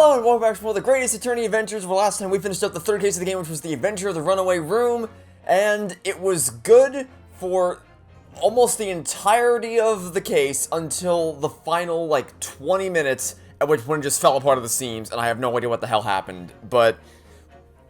Hello and welcome back to more of the Great Ace Attorney Adventures. Well, last time we finished up the third case of the game, which was the Adventure of the Runaway Room, and it was good for almost the entirety of the case until the final, 20 minutes, at which point it just fell apart at the seams, and I have no idea what the hell happened. But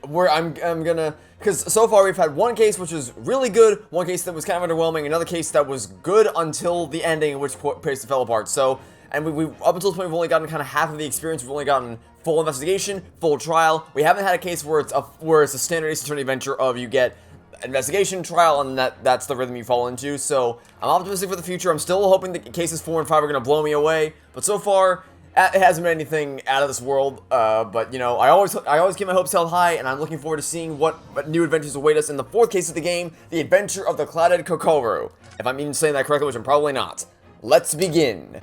I'm gonna, because so far we've had one case which was really good, one case that was kind of underwhelming, another case that was good until the ending, in which case it fell apart. So. And we up until this point, we've only gotten kind of half of the experience. We've only gotten full investigation, full trial. We haven't had a case where it's a standard Ace Attorney adventure of you get investigation, trial, and that's the rhythm you fall into. So I'm optimistic for the future. I'm still hoping that cases 4 and 5 are going to blow me away. But so far, it hasn't been anything out of this world. But you know, I always keep my hopes held high, and I'm looking forward to seeing what new adventures await us in the fourth case of the game, the Adventure of the Clouded Kokoro. If I'm even saying that correctly, which I'm probably not. Let's begin.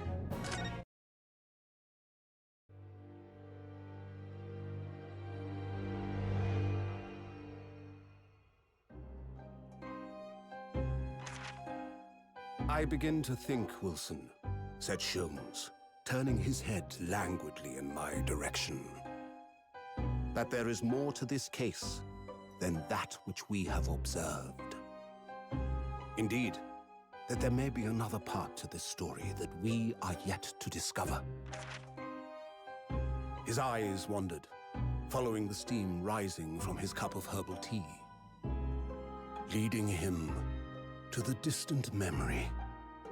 I begin to think, Wilson, said Sholmes, turning his head languidly in my direction, that there is more to this case than that which we have observed. Indeed, that there may be another part to this story that we are yet to discover. His eyes wandered, following the steam rising from his cup of herbal tea, leading him to the distant memory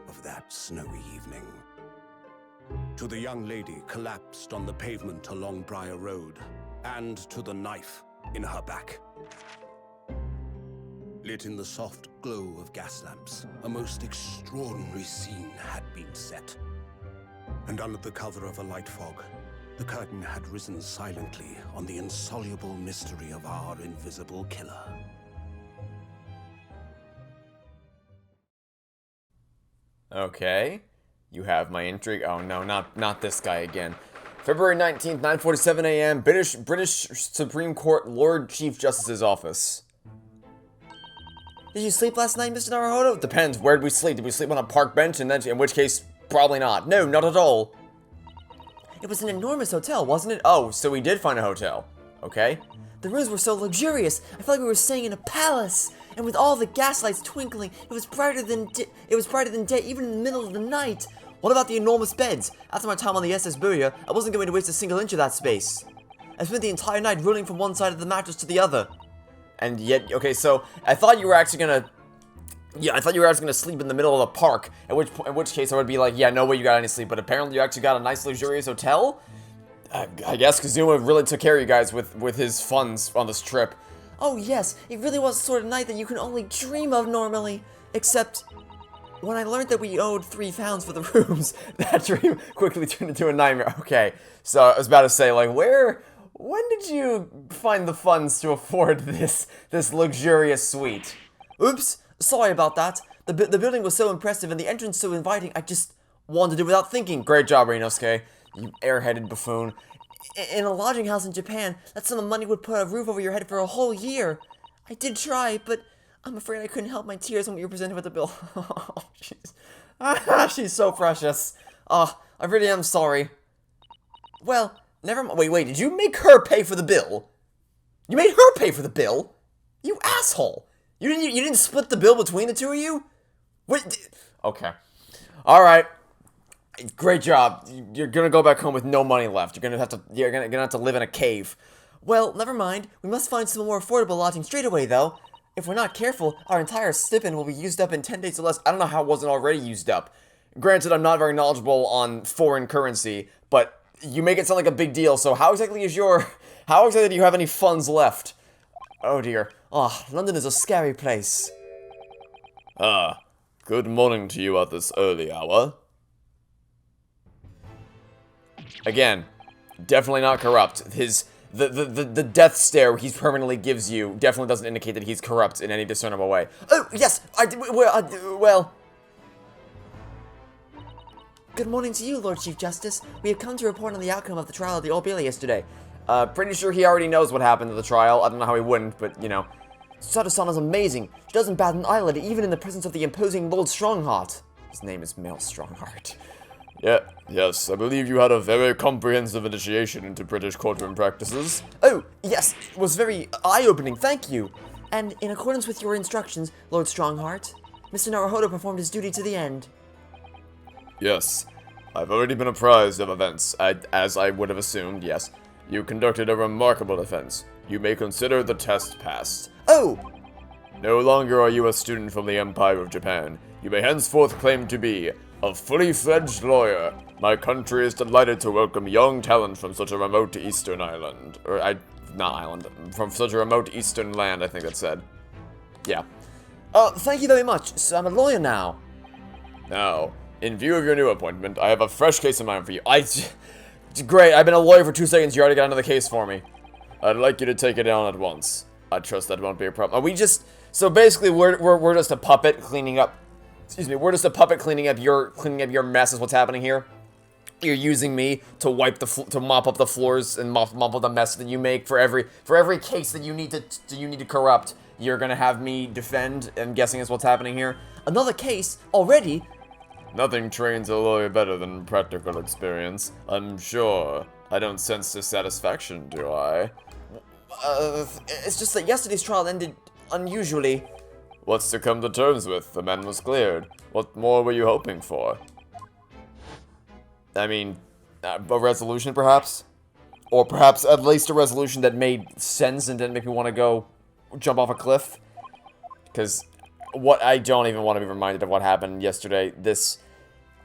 of that snowy evening. To the young lady collapsed on the pavement along Briar Road, and to the knife in her back. Lit in the soft glow of gas lamps, a most extraordinary scene had been set. And under the cover of a light fog, the curtain had risen silently on the insoluble mystery of our invisible killer. Okay, you have my intrigue. Oh no, not this guy again. February 19th, 9:47 a.m., British Supreme Court Lord Chief Justice's office. Did you sleep last night, Mr. Naruhodo? Depends. Where did we sleep? Did we sleep on a park bench? And then, in which case, probably not. No, not at all. It was an enormous hotel, wasn't it? Oh, so we did find a hotel. Okay. The rooms were so luxurious. I felt like we were staying in a palace. And with all the gaslights twinkling, it was brighter than day, even in the middle of the night. What about the enormous beds? After my time on the SS Buria, I wasn't going to waste a single inch of that space. I spent the entire night rolling from one side of the mattress to the other. And yet, okay, so I thought you were actually gonna sleep in the middle of the park. In which case I would be like, yeah, no way you got any sleep. But apparently you actually got a nice luxurious hotel. I guess Kazuma really took care of you guys with his funds on this trip. Oh yes, it really was the sort of night that you can only dream of normally. Except, when I learned that we owed £3 for the rooms, that dream quickly turned into a nightmare. Okay, so I was about to say, when did you find the funds to afford this luxurious suite? Oops, sorry about that. The building was so impressive and the entrance so inviting, I just wanted to do without thinking. Great job, Rinosuke, you airheaded buffoon. In a lodging house in Japan, that sum of money would put a roof over your head for a whole year. I did try, but I'm afraid I couldn't help my tears when we were presented with the bill. Oh, jeez. She's so precious. Oh, I really am sorry. Well, never mind. Wait, did you make her pay for the bill? You made her pay for the bill? You asshole. You didn't split the bill between the two of you? What? Okay. Alright. Great job. You're gonna go back home with no money left. You're gonna have to live in a cave. Well, never mind. We must find some more affordable lodging straight away, though. If we're not careful, our entire stipend will be used up in 10 days or less. I don't know how it wasn't already used up. Granted, I'm not very knowledgeable on foreign currency, but you make it sound like a big deal. So how exactly do you have any funds left? Oh dear. Oh, London is a scary place. Good morning to you at this early hour. Again, definitely not corrupt. The death stare he permanently gives you definitely doesn't indicate that he's corrupt in any discernible way. Oh, yes, well. Good morning to you, Lord Chief Justice. We have come to report on the outcome of the trial of the Old Bailey yesterday. Pretty sure he already knows what happened to the trial. I don't know how he wouldn't, but, you know. Sato-san is amazing. She doesn't bat an eyelid, even in the presence of the imposing Lord Strongheart. His name is Mel Strongheart. Yes, I believe you had a very comprehensive initiation into British courtroom practices. Oh, yes, it was very eye-opening, thank you. And in accordance with your instructions, Lord Strongheart, Mr. Naruhodo performed his duty to the end. Yes, I've already been apprised of events, as I would have assumed, yes. You conducted a remarkable defense. You may consider the test passed. Oh! No longer are you a student from the Empire of Japan. You may henceforth claim to be a fully fledged lawyer. My country is delighted to welcome young talent from such a remote eastern island. From such a remote eastern land, I think that said. Yeah. Thank you very much. So I'm a lawyer now. Now, in view of your new appointment, I have a fresh case in mind for you. Great, I've been a lawyer for 2 seconds, you already got another case for me. I'd like you to take it down at once. I trust that won't be a problem. So basically, we're just a puppet cleaning up. Excuse me. We're just a puppet cleaning up your mess. Is what's happening here. You're using me to mop up the floors and mop up the mess that you make for every case that you need to corrupt. You're gonna have me defend. I'm guessing is what's happening here. Another case already. Nothing trains a lawyer better than practical experience. I'm sure. I don't sense dissatisfaction, do I? It's just that yesterday's trial ended unusually. What's to come to terms with? The man was cleared. What more were you hoping for? I mean, a resolution, perhaps? Or perhaps at least a resolution that made sense and didn't make me want to go jump off a cliff? Because I don't even want to be reminded of what happened yesterday.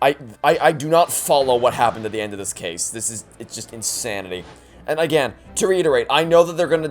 I do not follow what happened at the end of this case. It's just insanity. And again, to reiterate, I know that they're going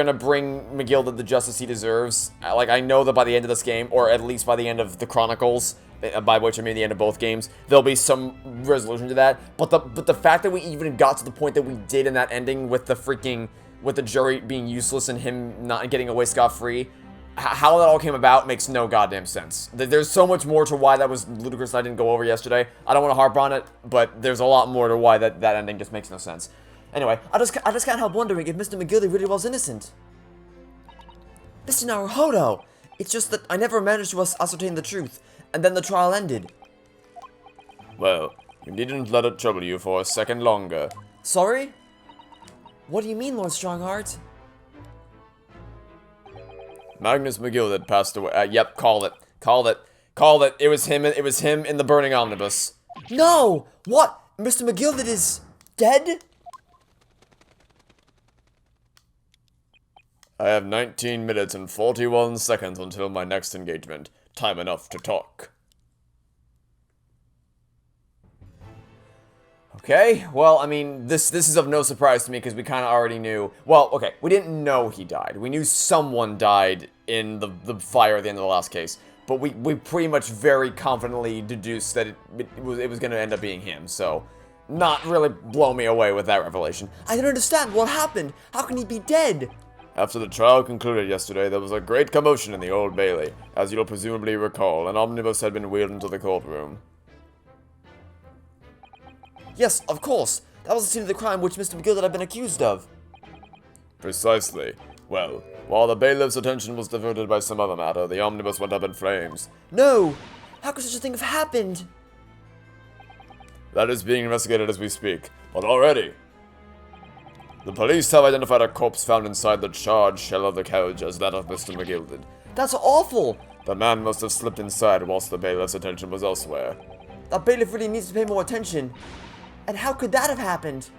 to bring McGill the justice he deserves. Like, I know that by the end of this game, or at least by the end of the Chronicles, by which I mean the end of both games, there'll be some resolution to that. But the fact that we even got to the point that we did in that ending with the jury being useless and him not getting away scot-free, how that all came about makes no goddamn sense. There's so much more to why that was ludicrous I didn't go over yesterday. I don't want to harp on it, but there's a lot more to why that ending just makes no sense. Anyway, I just can't help wondering if Mr. McGilly really was innocent. Mr. Naruhodo! It's just that I never managed to ascertain the truth, and then the trial ended. Well, you needn't let it trouble you for a second longer. Sorry? What do you mean, Lord Strongheart? Magnus McGill had passed away. Yep, called it. It was him in the burning omnibus. No! What? Mr. McGill is dead? I have 19 minutes and 41 seconds until my next engagement. Time enough to talk. Okay, well, I mean, this is of no surprise to me because we kind of already knew. Well, okay, we didn't know he died. We knew someone died in the fire at the end of the last case. But we pretty much very confidently deduced that it was going to end up being him, so not really blow me away with that revelation. I don't understand. What happened? How can he be dead? After the trial concluded yesterday, there was a great commotion in the Old Bailey. As you'll presumably recall, an omnibus had been wheeled into the courtroom. Yes, of course. That was the scene of the crime which Mr. McGill had been accused of. Precisely. Well, while the bailiff's attention was diverted by some other matter, the omnibus went up in flames. No! How could such a thing have happened? That is being investigated as we speak. But already, the police have identified a corpse found inside the charred shell of the carriage as that of Mr. McGill. That's awful! The man must have slipped inside whilst the bailiff's attention was elsewhere. That bailiff really needs to pay more attention. And how could that have happened?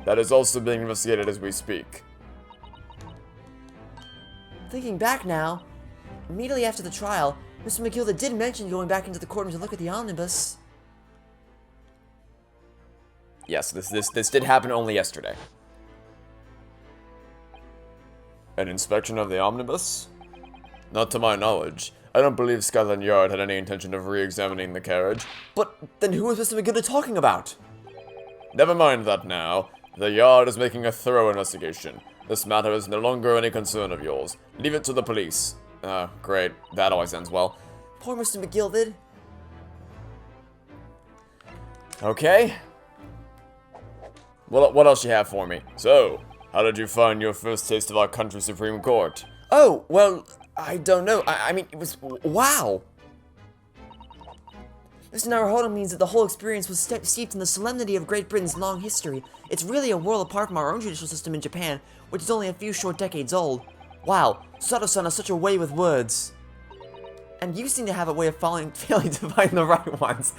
That is also being investigated as we speak. Thinking back now, immediately after the trial, Mr. McGill did mention going back into the courtroom to look at the omnibus. Yes, this did happen only yesterday. An inspection of the omnibus? Not to my knowledge. I don't believe Scotland Yard had any intention of re-examining the carriage. But then who was Mr. McGill talking about? Never mind that now. The Yard is making a thorough investigation. This matter is no longer any concern of yours. Leave it to the police. Great. That always ends well. Poor Mr. McGill. Okay. Well, what else do you have for me? So, how did you find your first taste of our country's Supreme Court? Oh, well, I don't know. I mean, it was... Wow! Mr. Naruhodo means that the whole experience was steeped in the solemnity of Great Britain's long history. It's really a world apart from our own judicial system in Japan, which is only a few short decades old. Wow, Sato-san has such a way with words. And you seem to have a way of failing to find the right ones.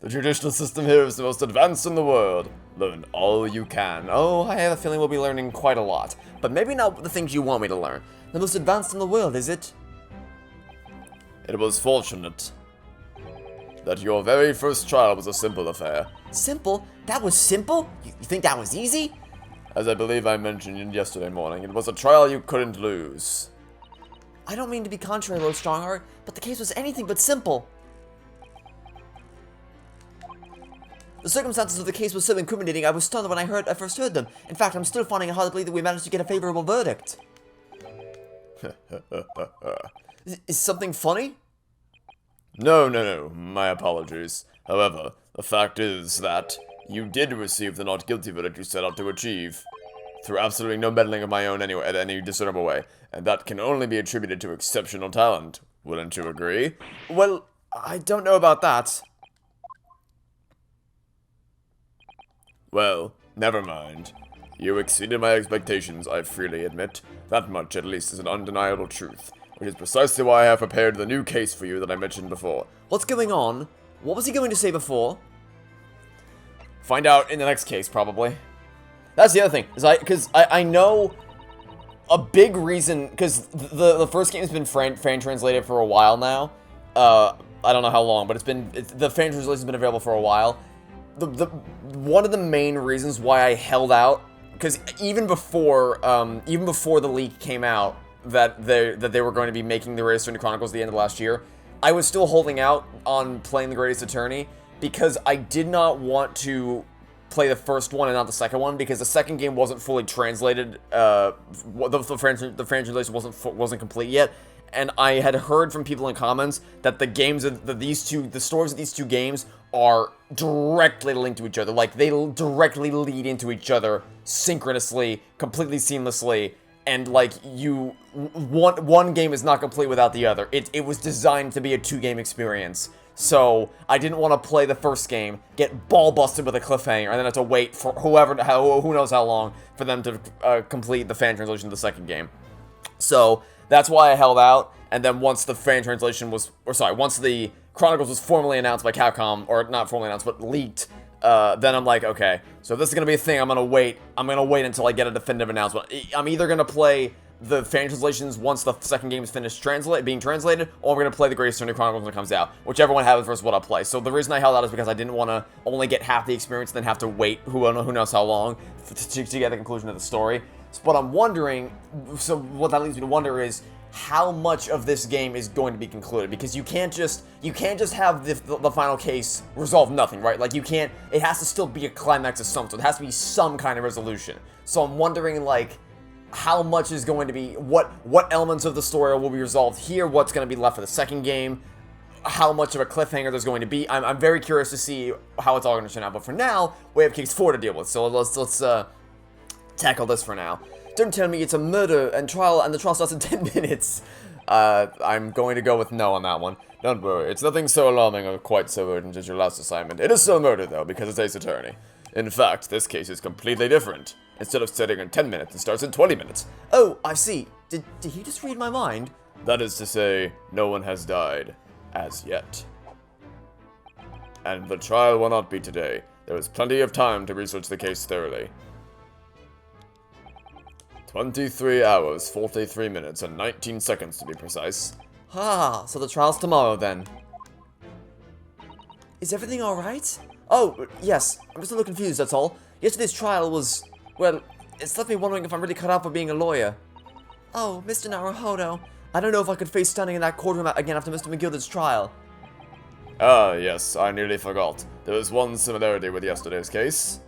The judicial system here is the most advanced in the world. Learn all you can. Oh, I have a feeling we'll be learning quite a lot. But maybe not the things you want me to learn. The most advanced in the world, is it? It was fortunate that your very first trial was a simple affair. Simple? That was simple? You think that was easy? As I believe I mentioned yesterday morning, it was a trial you couldn't lose. I don't mean to be contrary, Lord Strongheart, but the case was anything but simple. The circumstances of the case were so incriminating, I was stunned when I first heard them. In fact, I'm still finding it hard to believe that we managed to get a favorable verdict. Is something funny? No, my apologies. However, the fact is that you did receive the not guilty verdict you set out to achieve, through absolutely no meddling of my own anyway, at any discernible way, and that can only be attributed to exceptional talent. Wouldn't you agree? Well, I don't know about that. Well, never mind. You exceeded my expectations, I freely admit. That much, at least, is an undeniable truth, which is precisely why I have prepared the new case for you that I mentioned before. What's going on? What was he going to say before? Find out in the next case, probably. That's the other thing, because I know a big reason, because the first game has been fan translated for a while now. I don't know how long, but the fan translation has been available for a while. One of the main reasons why I held out, because even before the leak came out that they were going to be making the Great Ace Attorney Chronicles at the end of last year, I was still holding out on playing the Great Ace Attorney because I did not want to play the first one and not the second one, because the second game wasn't fully translated. The translation wasn't complete yet. And I had heard from people in comments that the stories of these two games are directly linked to each other. Like, they directly lead into each other synchronously, completely seamlessly, and like, one game is not complete without the other. It was designed to be a two-game experience. So, I didn't want to play the first game, get ball-busted with a cliffhanger, and then have to wait for who knows how long for them to complete the fan translation of the second game. So, that's why I held out, and then once the fan translation once the Chronicles was formally announced by Capcom, or not formally announced, but leaked, then I'm like, okay, so if this is gonna be a thing, I'm gonna wait until I get a definitive announcement. I'm either gonna play the fan translations once the second game is finished being translated, or I'm gonna play the Great Ace Attorney Chronicles when it comes out. Whichever one happens first, what I'll play. So the reason I held out is because I didn't want to only get half the experience, then have to wait who knows how long to get the conclusion of the story. But I'm wondering, so what that leads me to wonder is how much of this game is going to be concluded, because you can't just have the final case resolve nothing, right? Like, it has to still be a climax of some sort. It has to be some kind of resolution. So I'm wondering, like, how much is going to be, what elements of the story will be resolved here, what's going to be left for the second game, how much of a cliffhanger there's going to be. I'm very curious to see how it's all going to turn out, but for now, we have case 4 to deal with, so let's tackle this for now. Don't tell me it's a murder and the trial starts in 10 minutes. I'm going to go with no on that one. Don't worry, it's nothing so alarming or quite so urgent as your last assignment. It is still murder, though, because it's Ace Attorney. In fact, this case is completely different. Instead of starting in 10 minutes, it starts in 20 minutes. Oh, I see. Did he just read my mind? That is to say, no one has died. As yet. And the trial will not be today. There is plenty of time to research the case thoroughly. 23 hours, 43 minutes, and 19 seconds to be precise. Ah, so the trial's tomorrow then. Is everything alright? Oh, yes. I'm just a little confused, that's all. Yesterday's trial was, well, it's left me wondering if I'm really cut out for being a lawyer. Oh, Mr. Naruhodo. I don't know if I could face standing in that courtroom again after Mr. McGilder's trial. Ah, yes, I nearly forgot. There is one similarity with yesterday's case.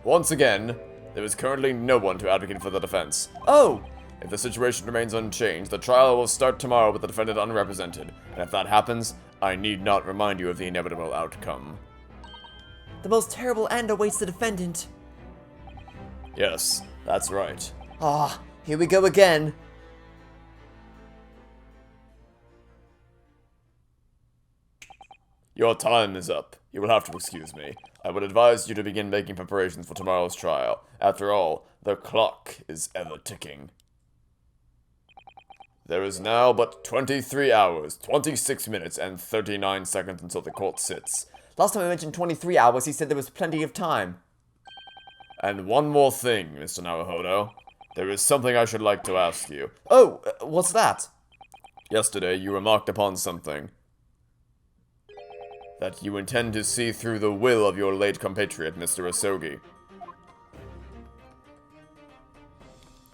Once again, there is currently no one to advocate for the defense. Oh! If the situation remains unchanged, the trial will start tomorrow with the defendant unrepresented, and if that happens, I need not remind you of the inevitable outcome. The most terrible end awaits the defendant. Yes, that's right. Ah, here we go again. Your time is up. You will have to excuse me. I would advise you to begin making preparations for tomorrow's trial. After all, the clock is ever ticking. There is now but 23 hours, 26 minutes, and 39 seconds until the court sits. Last time I mentioned 23 hours, he said there was plenty of time. And one more thing, Mr. Naruhodo. There is something I should like to ask you. Oh, what's that? Yesterday, you remarked upon something. That you intend to see through the will of your late compatriot, Mr. Asogi.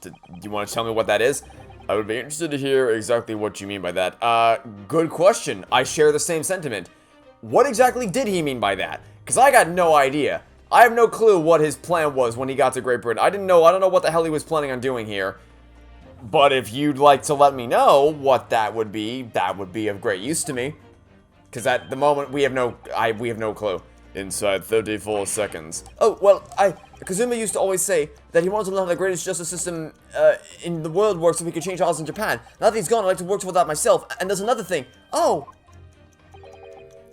Do you want to tell me what that is? I would be interested to hear exactly what you mean by that. Good question. I share the same sentiment. What exactly did he mean by that? Because I got no idea. I have no clue what his plan was when he got to Great Britain. I don't know what the hell he was planning on doing here. But if you'd like to let me know what that would be of great use to me. Because at the moment, we have no clue. Inside 34 seconds. Oh, well, Kazuma used to always say that he wanted to learn how the greatest justice system in the world works so he could change laws in Japan. Now that he's gone, I'd like to work toward that myself. And there's another thing. Oh!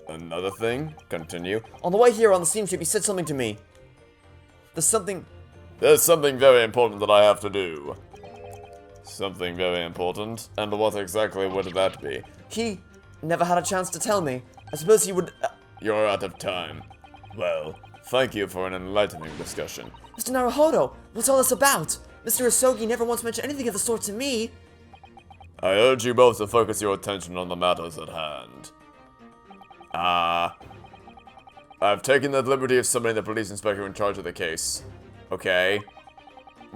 Another thing? Continue. On the way here on the steamship, he said something to me. There's something very important that I have to do. Something very important? And what exactly would that be? He never had a chance to tell me. I suppose he would... You're out of time. Well, thank you for an enlightening discussion. Mr. Naruhodo, what's all this about? Mr. Asogi never once mentioned anything of the sort to me. I urge you both to focus your attention on the matters at hand. I've taken the liberty of summoning the police inspector in charge of the case. Okay.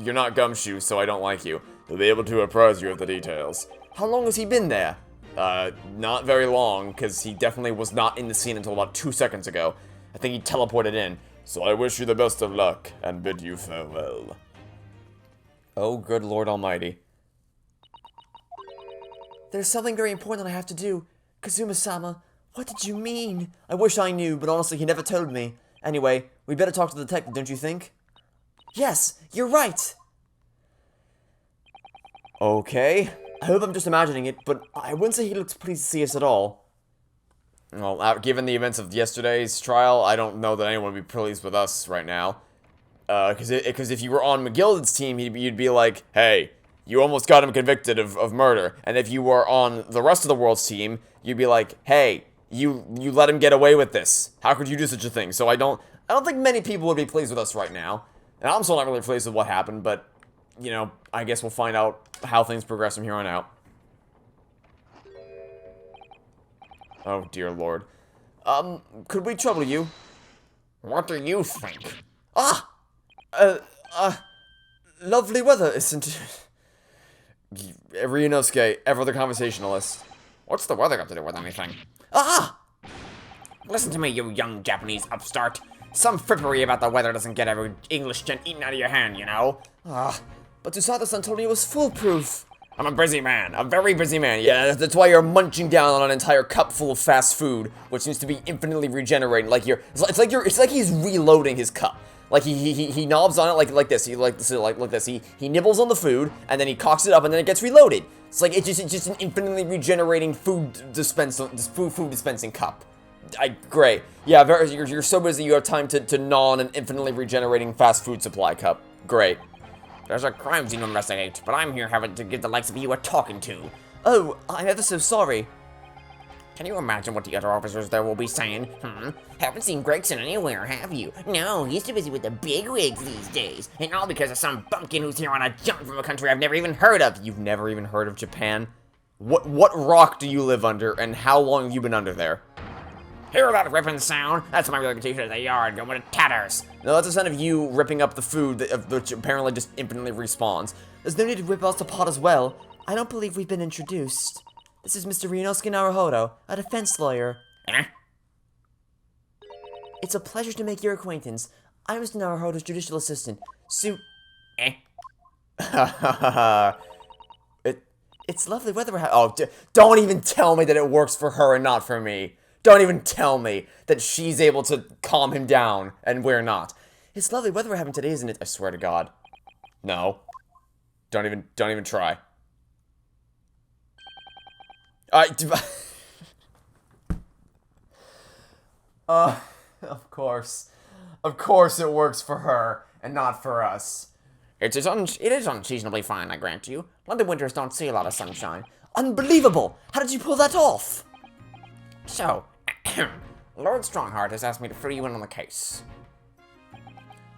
You're not Gumshoe, so I don't like you. He'll be able to apprise you of the details. How long has he been there? Not very long, because he definitely was not in the scene until about 2 seconds ago. I think he teleported in. So I wish you the best of luck, and bid you farewell. Oh, good Lord Almighty. There's something very important I have to do. Kazuma-sama, what did you mean? I wish I knew, but honestly, he never told me. Anyway, we better talk to the detective, don't you think? Yes, you're right! Okay. I hope I'm just imagining it, but I wouldn't say he looks pleased to see us at all. Well, given the events of yesterday's trial, I don't know that anyone would be pleased with us right now. Because if you were on McGilded's team, you'd be like, hey, you almost got him convicted of murder. And if you were on the rest of the world's team, you'd be like, hey, you let him get away with this. How could you do such a thing? So I don't think many people would be pleased with us right now. And I'm still not really pleased with what happened, but, you know, I guess we'll find out how things progress from here on out. Oh, dear Lord. Could we trouble you? What do you think? Lovely weather, isn't it? Ryunosuke, ever the conversationalist. What's the weather got to do with anything? Listen to me, you young Japanese upstart. Some frippery about the weather doesn't get every English gent eaten out of your hand, you know? But Tsusada-san told me it was foolproof. I'm a busy man, a very busy man. Yeah, that's why you're munching down on an entire cup full of fast food, which seems to be infinitely regenerating. Like it's like he's reloading his cup. Like he knobs on it like this. He nibbles on the food and then he cocks it up and then it gets reloaded. It's just an infinitely regenerating food dispensing cup. Great. Yeah, you're so busy you have time to gnaw on an infinitely regenerating fast food supply cup. Great. There's a crime scene to investigate, but I'm here having to give the likes of you a talking to. Oh, I'm ever so sorry. Can you imagine what the other officers there will be saying? Haven't seen Gregson anywhere, have you? No, he's too busy with the bigwigs these days. And all because of some bumpkin who's here on a jump from a country I've never even heard of. You've never even heard of Japan? What rock do you live under, and how long have you been under there? Hear that ripping sound? That's my reputation at the yard going to tatters. No, that's the sound of you ripping up the food, which apparently just infinitely respawns. There's no need to rip us apart as well. I don't believe we've been introduced. This is Mr. Ryunosuke Naruhodo, a defense lawyer. It's a pleasure to make your acquaintance. I'm Mr. Naruhodo's judicial assistant, Shu... It's lovely weather we're having. Oh, don't even tell me that it works for her and not for me. Don't even tell me that she's able to calm him down and we're not. It's lovely weather we're having today, isn't it? I swear to God. No. Don't even try. Of course. Of course it works for her, and not for us. It is unseasonably fine, I grant you. London winters don't see a lot of sunshine. Unbelievable! How did you pull that off? So, Lord Strongheart has asked me to fill you in on the case.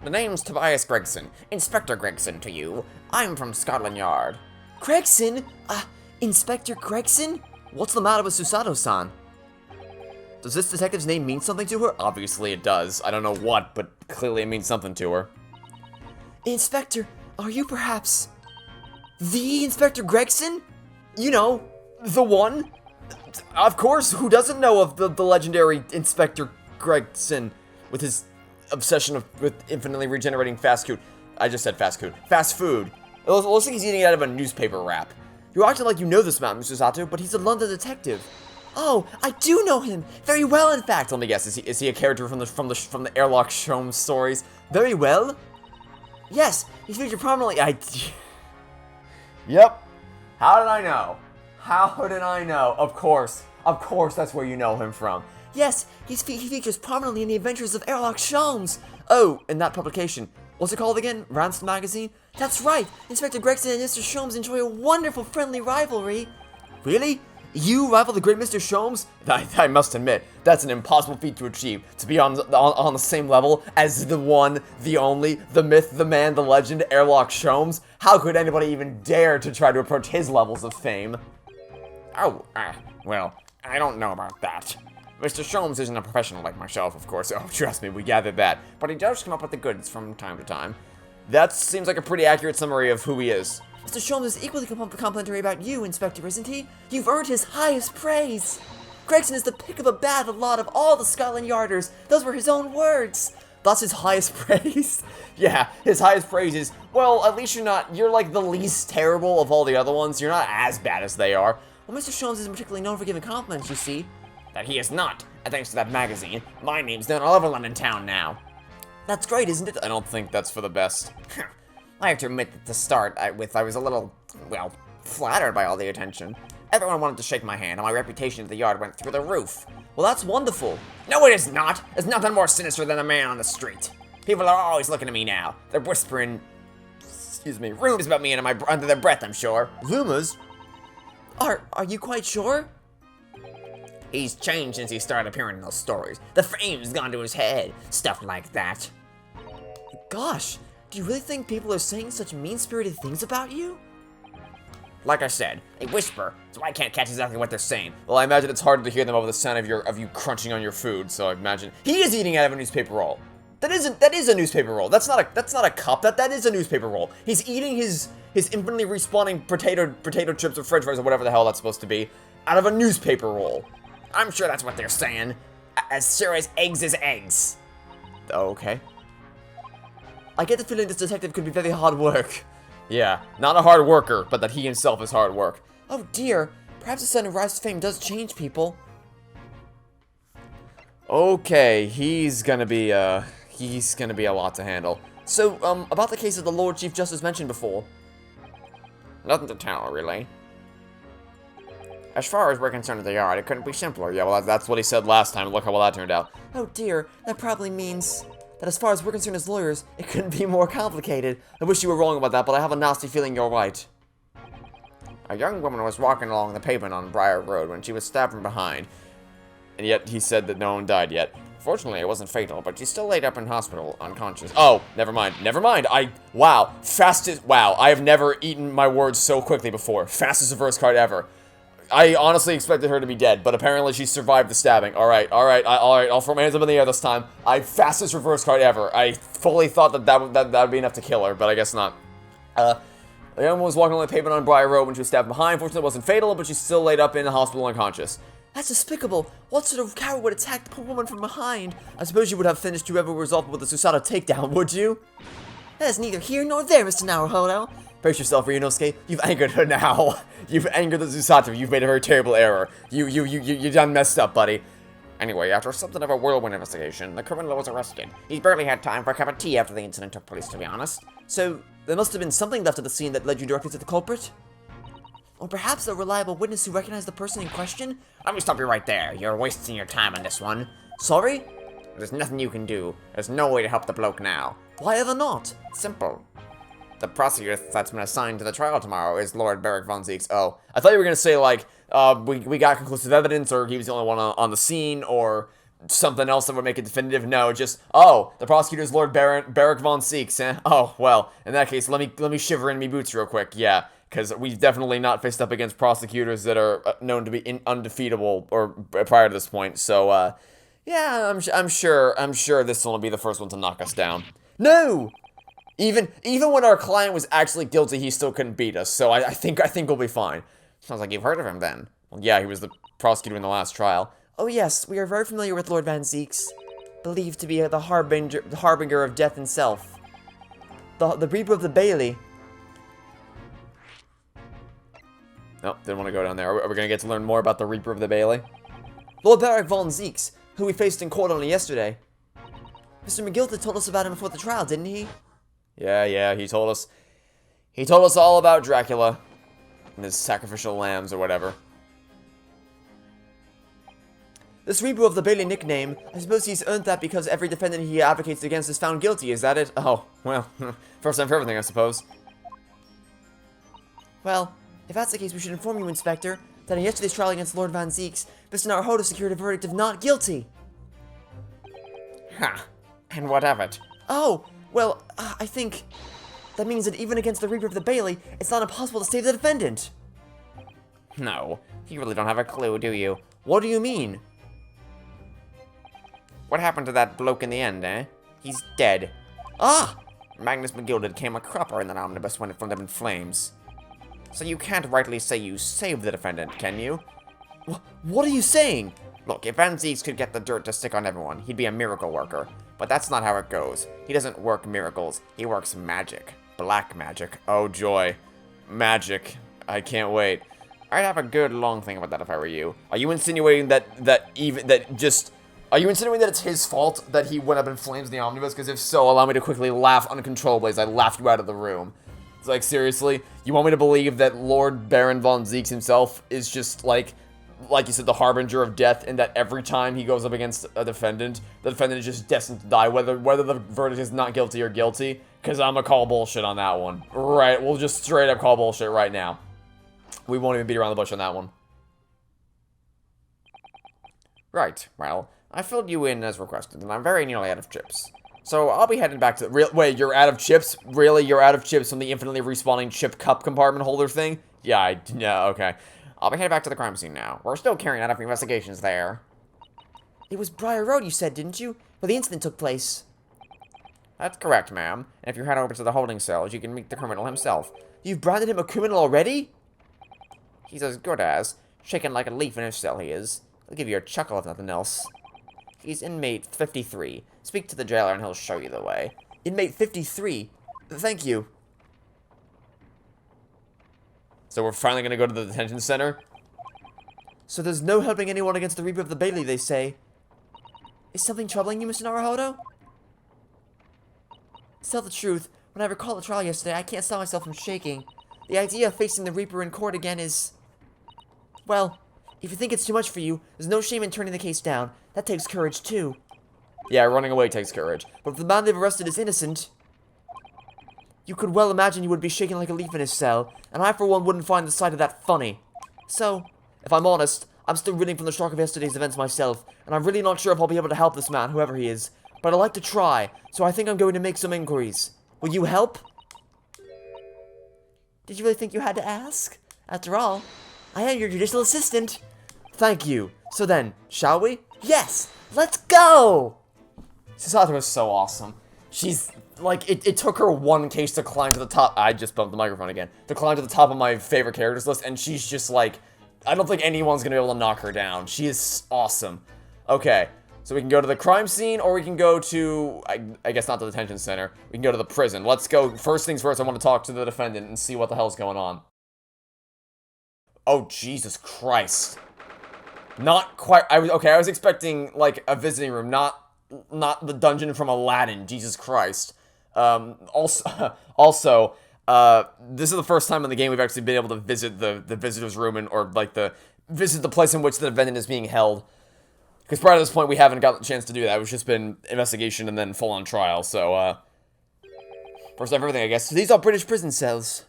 The name's Tobias Gregson. Inspector Gregson to you. I'm from Scotland Yard. Gregson? Inspector Gregson? What's the matter with Susato-san? Does this detective's name mean something to her? Obviously it does. I don't know what, but clearly it means something to her. Inspector, are you perhaps the Inspector Gregson? You know, the one? Of course, who doesn't know of the legendary Inspector Gregson with his obsession with infinitely regenerating fast food? I just said fast food. Fast food. It looks like he's eating it out of a newspaper wrap. You're acting like you know this man, Mr. Sato, but he's a London detective. Oh, I do know him very well. In fact, Let me guess. Is he a character from the Airlock Sholmes stories? Very well. yes, he's featured prominently. Yep. How did I know? How did I know? Of course, that's where you know him from. Yes, he features prominently in the Adventures of Airlock Sholmes. Oh, in that publication. What's it called again? Ransom Magazine? That's right. Inspector Gregson and Mr. Sholmes enjoy a wonderful friendly rivalry. Really? You rival the great Mr. Sholmes? I must admit, that's an impossible feat to achieve. To be on the same level as the one, the only, the myth, the man, the legend, Airlock Sholmes. How could anybody even dare to try to approach his levels of fame? Oh, well, I don't know about that. Mr. Sholmes isn't a professional like myself, of course. Oh, trust me, we gathered that. But he does come up with the goods from time to time. That seems like a pretty accurate summary of who he is. Mr. Sholmes is equally complimentary about you, Inspector, isn't he? You've earned his highest praise. Gregson is the pick of a bad lot of all the Scotland Yarders. Those were his own words. That's his highest praise? Yeah, his highest praise is, well, at least you're like the least terrible of all the other ones. You're not as bad as they are. Well, Mr. Sholmes isn't particularly known for giving compliments, you see. That he is not, and thanks to that magazine, my name's known all over London town now. That's great, isn't it? I don't think that's for the best. I have to admit that to start with, I was a little, well, flattered by all the attention. Everyone wanted to shake my hand, and my reputation at the yard went through the roof. Well, that's wonderful. No, it is not! There's nothing more sinister than a man on the street. People are always looking at me now. They're whispering, rumors about me under their breath, I'm sure. Rumors? Are you quite sure? He's changed since he started appearing in those stories. The fame's gone to his head. Stuff like that. Gosh, do you really think people are saying such mean-spirited things about you? Like I said, they whisper, so I can't catch exactly what they're saying. Well, I imagine it's harder to hear them over the sound of you crunching on your food, so I imagine he is eating out of a newspaper roll. That is a newspaper roll. That's not a cup. That is a newspaper roll. He's eating his infinitely respawning potato chips or french fries or whatever the hell that's supposed to be out of a newspaper roll. I'm sure that's what they're saying. As sure as eggs is eggs. Okay. I get the feeling this detective could be very hard work. Yeah, not a hard worker, but that he himself is hard work. Oh dear, perhaps the sudden rise to fame does change people. Okay, he's gonna be a lot to handle. So, about the case that the Lord Chief Justice mentioned before. Nothing to tell, really. As far as we're concerned at the yard, it couldn't be simpler. Yeah, well, that's what he said last time. Look how well that turned out. Oh dear, that probably means that as far as we're concerned as lawyers, it couldn't be more complicated. I wish you were wrong about that, but I have a nasty feeling you're right. A young woman was walking along the pavement on Briar Road when she was stabbed from behind. And yet he said that no one died yet. Fortunately, it wasn't fatal, but she's still laid up in hospital, unconscious. Oh, never mind. Wow, I have never eaten my words so quickly before. Fastest reverse card ever. I honestly expected her to be dead, but apparently she survived the stabbing. Alright, I'll throw my hands up in the air this time. Fastest reverse card ever. I fully thought that would be enough to kill her, but I guess not. The young woman was walking along the pavement on Briar Road when she was stabbed behind. Fortunately, it wasn't fatal, but she's still laid up in the hospital unconscious. That's despicable. What sort of coward would attack the poor woman from behind? I suppose you would have finished whoever resulted with the Susato takedown, would you? That is neither here nor there, Mr. Naruhodo. Brace yourself, Ryunosuke. You've angered her now. You've angered the Susato. You've made a very terrible error. You done messed up, buddy. Anyway, after something of a whirlwind investigation, the criminal was arrested. He's barely had time for a cup of tea after the incident took place, to be honest. So, there must have been something left at the scene that led you directly to the culprit? Or perhaps a reliable witness who recognized the person in question? Let me stop you right there. You're wasting your time on this one. Sorry? There's nothing you can do. There's no way to help the bloke now. Why ever not? Simple. The prosecutor that's been assigned to the trial tomorrow is Lord Beric von Zieks. Oh, I thought you were gonna say, like, we got conclusive evidence, or he was the only one on the scene, or something else that would make it definitive. No, just, oh, the prosecutor's Lord Beric von Zieks, eh? Oh, well, in that case, let me shiver in me boots real quick, yeah. Because we've definitely not faced up against prosecutors that are known to be undefeatable or prior to this point. So, yeah, I'm sure this one will be the first one to knock us down. No, even when our client was actually guilty, he still couldn't beat us. So I think we'll be fine. Sounds like you've heard of him then. Well, yeah, he was the prosecutor in the last trial. Oh yes, we are very familiar with Lord Van Zieks, believed to be the harbinger of death himself. The Reaper of the Bailey. Nope, didn't want to go down there. Are we going to get to learn more about the Reaper of the Bailey? Lord Beric von Zieks, who we faced in court only yesterday. Mr. McGilda told us about him before the trial, didn't he? Yeah, he told us all about Dracula and his sacrificial lambs or whatever. This Reaper of the Bailey nickname, I suppose he's earned that because every defendant he advocates against is found guilty, is that it? Oh, well, first time for everything, I suppose. Well, if that's the case, we should inform you, Inspector, that in yesterday's trial against Lord Van Zieks, Mr. Naruhodo secured a verdict of not guilty. Ha! And what of it? Oh, well, I think that means that even against the Reaper of the Bailey, it's not impossible to save the defendant. No, you really don't have a clue, do you? What do you mean? What happened to that bloke in the end, eh? He's dead. Ah! Magnus McGilded came a cropper in that omnibus when it went up in flames. So you can't rightly say you saved the defendant, can you? What are you saying? Look, if Van Zieks could get the dirt to stick on everyone, he'd be a miracle worker. But that's not how it goes. He doesn't work miracles, he works magic. Black magic. Oh, joy. Magic. I can't wait. I'd have a good long think about that if I were you. Are you insinuating are you insinuating that it's his fault that he went up in flames in the omnibus? Because if so, allow me to quickly laugh uncontrollably as I laugh you out of the room. It's like, seriously? You want me to believe that Lord Baron von Zieks himself is just, like you said, the harbinger of death, and that every time he goes up against a defendant, the defendant is just destined to die, whether the verdict is not guilty or guilty? Because I'm gonna call bullshit on that one. Right, we'll just straight up call bullshit right now. We won't even beat around the bush on that one. Right, well, I filled you in as requested, and I'm very nearly out of chips. So I'll be heading back to the wait, you're out of chips? Really? You're out of chips from the infinitely respawning chip cup compartment holder thing? Yeah, okay. I'll be heading back to the crime scene now. We're still carrying out our investigations there. It was Briar Road, you said, didn't you? Where the incident took place. That's correct, ma'am. And if you head over to the holding cells, you can meet the criminal himself. You've branded him a criminal already? He's as good as. Shaking like a leaf in his cell, he is. I'll give you a chuckle if nothing else. He's inmate 53. Speak to the jailer and he'll show you the way. Inmate 53? Thank you. So we're finally gonna go to the detention center? So there's no helping anyone against the Reaper of the Bailey, they say. Is something troubling you, Mr. Naruhodo? To tell the truth, when I recall the trial yesterday, I can't stop myself from shaking. The idea of facing the Reaper in court again is... Well, if you think it's too much for you, there's no shame in turning the case down. That takes courage, too. Yeah, running away takes courage. But if the man they've arrested is innocent... You could well imagine you would be shaking like a leaf in his cell, and I for one wouldn't find the sight of that funny. So, if I'm honest, I'm still reeling from the shock of yesterday's events myself, and I'm really not sure if I'll be able to help this man, whoever he is. But I'd like to try, so I think I'm going to make some inquiries. Will you help? Did you really think you had to ask? After all, I am your judicial assistant. Thank you. So then, shall we? Yes! Let's go! Susato is so awesome. She's, like, it took her one case to climb to the top. I just bumped the microphone again. To climb to the top of my favorite characters list, and she's just like, I don't think anyone's gonna be able to knock her down. She is awesome. Okay, so we can go to the crime scene, or we can go to, I guess not the detention center. We can go to the prison. Let's go. First things first, I want to talk to the defendant and see what the hell's going on. Oh, Jesus Christ. Not quite, I was expecting, like, a visiting room, not the dungeon from Aladdin, Jesus Christ. Also, this is the first time in the game we've actually been able to visit the visitor's room, or, like, visit the place in which the defendant is being held. Because prior to this point, we haven't got the chance to do that. It's just been investigation and then full-on trial, so, first off everything, I guess. So these are British prison cells.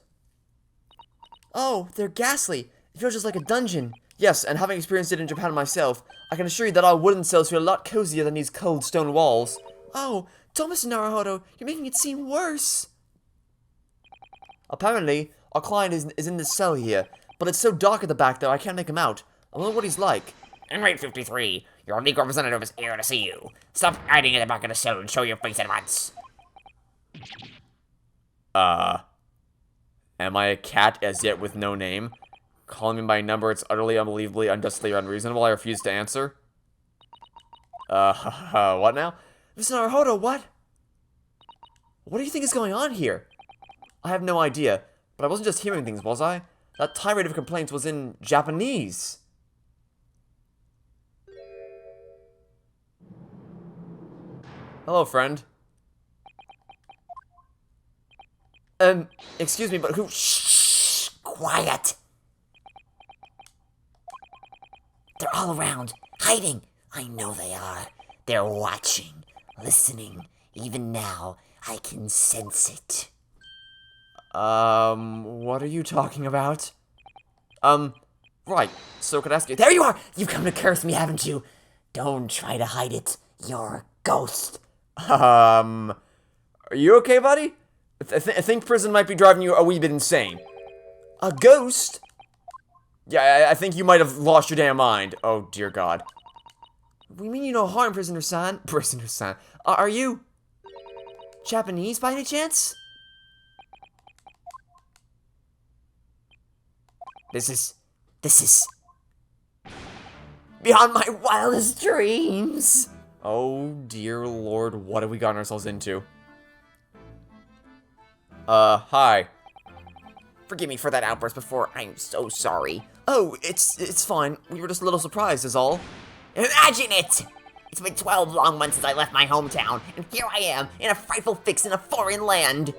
Oh, they're ghastly. It feels just like a dungeon. Yes, and having experienced it in Japan myself, I can assure you that our wooden cells feel a lot cozier than these cold stone walls. Oh, Thomas Naruhodo, you're making it seem worse. Apparently, our client is in this cell here, but it's so dark at the back there I can't make him out. I wonder what he's like. Inmate 53, your legal representative is here to see you. Stop hiding in the back of the cell and show your face at once. Am I a cat as yet with no name? Calling me by number, it's utterly, unbelievably, unjustly unreasonable. I refuse to answer. What now? Mr. Naruhodo, what? What do you think is going on here? I have no idea, but I wasn't just hearing things, was I? That tirade of complaints was in Japanese. Hello, friend. Excuse me, but who— Shh! Quiet! They're all around, hiding. I know they are. They're watching, listening. Even now, I can sense it. What are you talking about? Right, so could I ask you— There you are! You've come to curse me, haven't you? Don't try to hide it. You're a ghost. Are you okay, buddy? I think prison might be driving you a wee bit insane. A ghost? Yeah, I think you might have lost your damn mind. Oh, dear God. We mean you no harm, Prisoner-san. Prisoner-san. Are you Japanese by any chance? This is beyond my wildest dreams. Oh, dear Lord, what have we gotten ourselves into? Hi. Forgive me for that outburst before. I'm so sorry. Oh, it's fine. We were just a little surprised, is all. Imagine it! It's been 12 long months since I left my hometown, and here I am, in a frightful fix in a foreign land.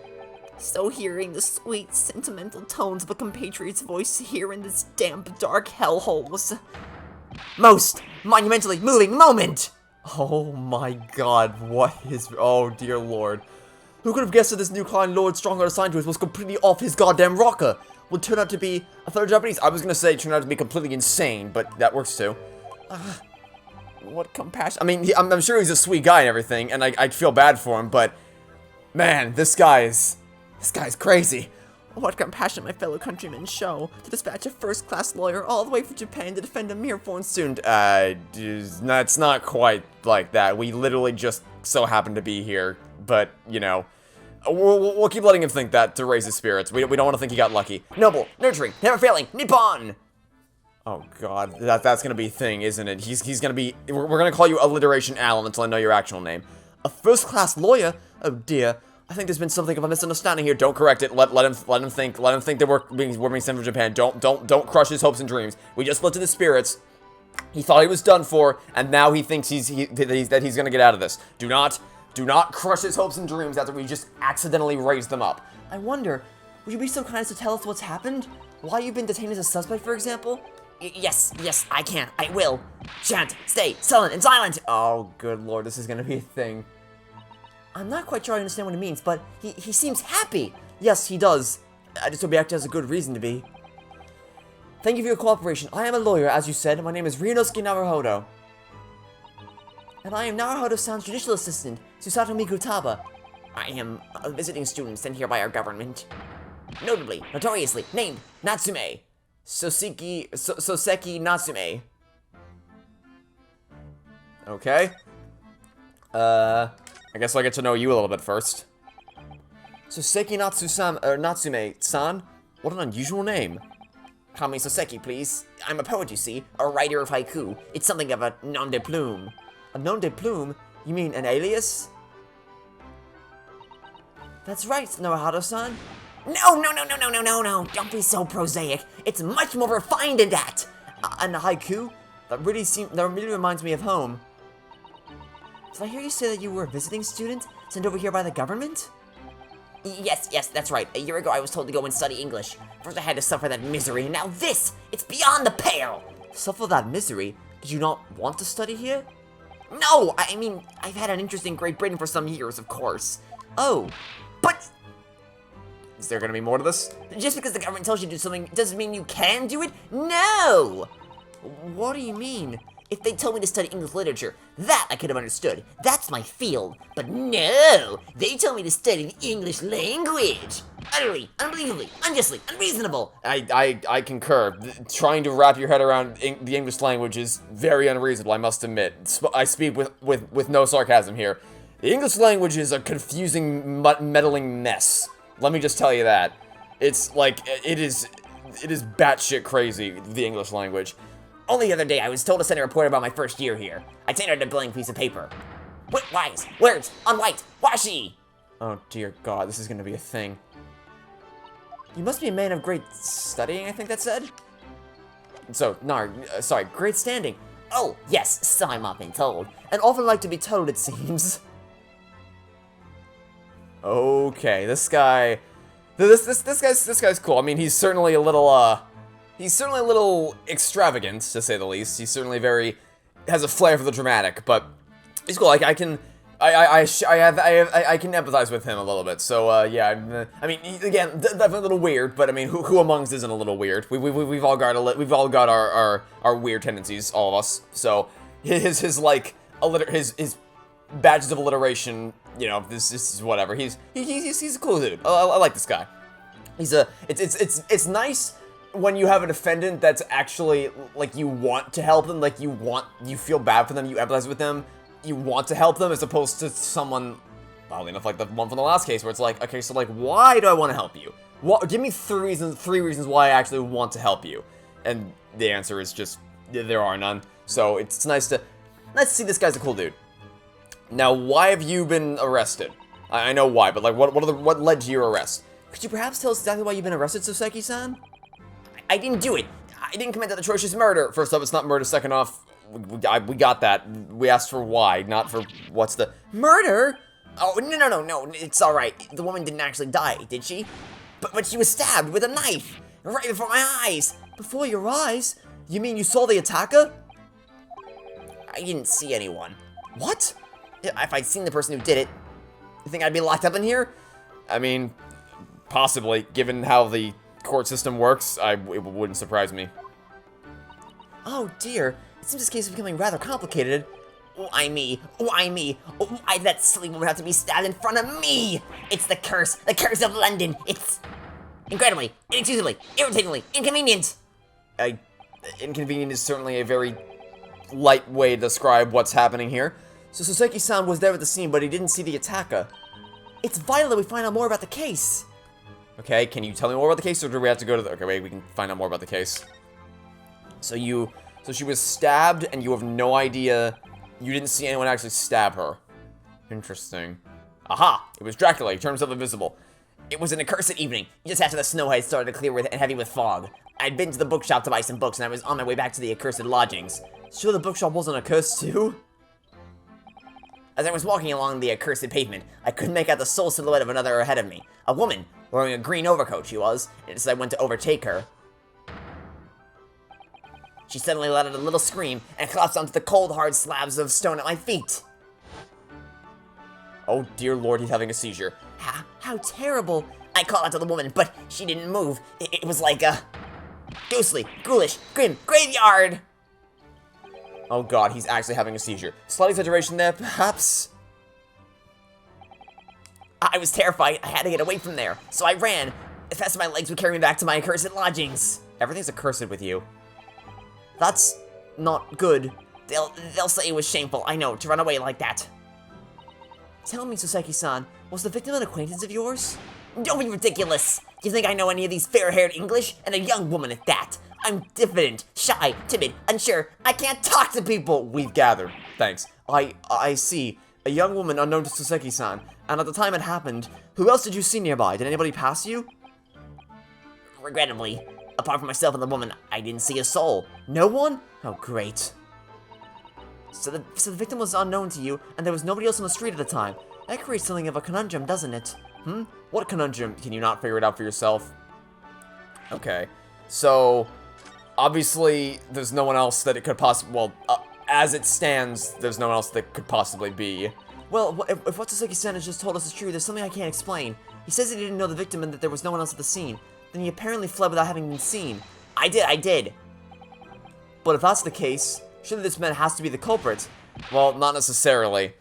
So hearing the sweet, sentimental tones of a compatriot's voice here in this damp, dark hellhole was a most monumentally moving moment! Oh my God, what is— oh dear Lord. Who could have guessed that this new client Lord Strongheart assigned to us was completely off his goddamn rocker? Would turn out to be a fellow Japanese. I was gonna say turn out to be completely insane, but that works too. What compassion. I mean, I'm sure he's a sweet guy and everything, and I feel bad for him, but man, this guy's crazy. What compassion my fellow countrymen show to dispatch a first-class lawyer all the way from Japan to defend a mere foreign student. It's not quite like that. We literally just so happen to be here, but, you know, we'll keep letting him think that to raise his spirits. We don't want to think he got lucky. Noble, nurturing, never failing, Nippon! Oh God, that's gonna be a thing, isn't it? He's gonna be— we're gonna call you Alliteration Alan until I know your actual name. A first-class lawyer? Oh dear. I think there's been something of a misunderstanding here. Don't correct it. Let him think that we're being sent from Japan. Don't crush his hopes and dreams. We just looked at the spirits. He thought he was done for, and now he thinks that he's gonna get out of this. Do not crush his hopes and dreams after we just accidentally raised them up. I wonder, would you be so kind as to tell us what's happened? Why you've been detained as a suspect, for example? Yes, I can. I will. Shan't stay sullen and silent. Oh, good Lord, this is gonna be a thing. I'm not quite sure I understand what it means, but he seems happy. Yes, he does. I just hope he actually has a good reason to be. Thank you for your cooperation. I am a lawyer, as you said. My name is Ryunosuke Naruhodo. And I am Naruhodo-san's judicial assistant, Susato Mikutaba. I am a visiting student sent here by our government. Notoriously named Natsume. Soseki Natsume. Okay. I guess I'll get to know you a little bit first. Soseki Natsume-san? What an unusual name. Call me Soseki, please. I'm a poet, you see. A writer of haiku. It's something of a nom de plume. A nom de plume? You mean an alias? That's right, Naruhodo-san. No. Don't be so prosaic. It's much more refined than that. And a haiku? That really reminds me of home. Did I hear you say that you were a visiting student sent over here by the government? Yes, that's right. A year ago I was told to go and study English. First I had to suffer that misery, and now this! It's beyond the pale! Suffer that misery? Did you not want to study here? No, I mean, I've had an interest in Great Britain for some years, of course. Oh, But Is there gonna be more to this? just because the government tells you to do something doesn't mean you can do it? No! what do you mean? If they told me to study English literature, that I could have understood. That's my field. But no! They told me to study the English language! Utterly, unbelievably, unjustly, unreasonable! I concur. Trying to wrap your head around the English language is very unreasonable, I must admit. I speak with no sarcasm here. The English language is a confusing, meddling mess. Let me just tell you that. It's like, it is batshit crazy, the English language. Only the other day, I was told to send a report about my first year here. I tendered a blank piece of paper. Wise, words, on white, washi! Oh dear God, this is gonna be a thing. You must be a man of great studying, I think that said? So, sorry, Great standing. Oh, yes, so I'm often told. And often like to be told, it seems. okay, this guy, this guy's cool. I mean, he's certainly a little extravagant, to say the least. He's certainly has a flair for the dramatic, but he's cool. I can empathize with him a little bit. So yeah, I mean, again, definitely a little weird, but I mean, who among us isn't a little weird? We've all got our weird tendencies, all of us. So his badges of alliteration, you know, this is whatever. He's a cool dude. I like this guy. It's nice when you have a defendant that's actually, like, you want to help them, like, you feel bad for them, you empathize with them, you want to help them, as opposed to someone, oddly enough, like the one from the last case, where it's like, okay, so, like, why do I want to help you? Give me three reasons why I actually want to help you. And the answer is just, there are none. So, it's nice to see this guy's a cool dude. Now, why have you been arrested? I know why, but, like, what led to your arrest? Could you perhaps tell us exactly why you've been arrested, Soseki-san? I didn't do it. I didn't commit that atrocious Murder. First off, it's not murder. Second off, we got that. We asked for why, not for what's the... Murder? Oh, no. It's alright. The woman didn't actually die, did she? But she was stabbed with a knife. Right before my eyes. Before your eyes? You mean you saw the attacker? I didn't see anyone. What? If I'd seen the person who did it, you think I'd be locked up in here? I mean, possibly, given how the court system works, it wouldn't surprise me. Oh dear, it seems this case is becoming rather complicated. Why me? Why did that silly woman have to be stabbed in front of me? It's the curse of London. It's incredibly, inexcusably, irritatingly inconvenient. Inconvenient is certainly a very light way to describe what's happening here. So Soseki-san was there at the scene, but he didn't see the attacker. It's vital that we find out more about the case. Okay, can you tell me more about the case, or do we have to go to the... Okay, wait, we can find out more about the case. So she was stabbed, and you have no idea... You didn't see anyone actually stab her. Interesting. Aha! It was Dracula. He turned himself invisible. It was an accursed evening, just after the snow had started to clear and heavy with fog. I'd been to the bookshop to buy some books, and I was on my way back to the accursed lodgings. Sure the bookshop wasn't accursed too? As I was walking along the accursed pavement, I couldn't make out the sole silhouette of another ahead of me. A woman, wearing a green overcoat she was, and as I went to overtake her, she suddenly let out a little scream and collapsed onto the cold, hard slabs of stone at my feet. Oh dear lord, he's having a seizure. How terrible. I called out to the woman, but she didn't move. It was like a ghostly, ghoulish, grim graveyard. Oh god, he's actually having a seizure. Slight exaggeration there, perhaps? I was terrified. I had to get away from there, so I ran as fast as my legs would carry me back to my accursed lodgings. Everything's accursed with you. That's not good. They'll say it was shameful, I know, to run away like that. Tell me, Soseki-san, was the victim an acquaintance of yours? Don't be ridiculous! Do you think I know any of these fair-haired English? And a young woman at that. I'm diffident, shy, timid, unsure. I can't talk to people! We've gathered. Thanks. I see. A young woman unknown to Soseki-san. And at the time it happened, who else did you see nearby? Did anybody pass you? Regrettably, apart from myself and the woman, I didn't see a soul. No one? Oh, great. So the victim was unknown to you, and there was nobody else on the street at the time. That creates something of a conundrum, doesn't it? What conundrum? Can you not figure it out for yourself? Okay. So, obviously, there's no one else that it could possibly, well, as it stands, there's no one else that could possibly be. Well, if what Sasaki-san has just told us is true, there's something I can't explain. He says he didn't know the victim and that there was no one else at the scene. Then he apparently fled without having been seen. I did. But if that's the case, surely this man has to be the culprit. Well, not necessarily.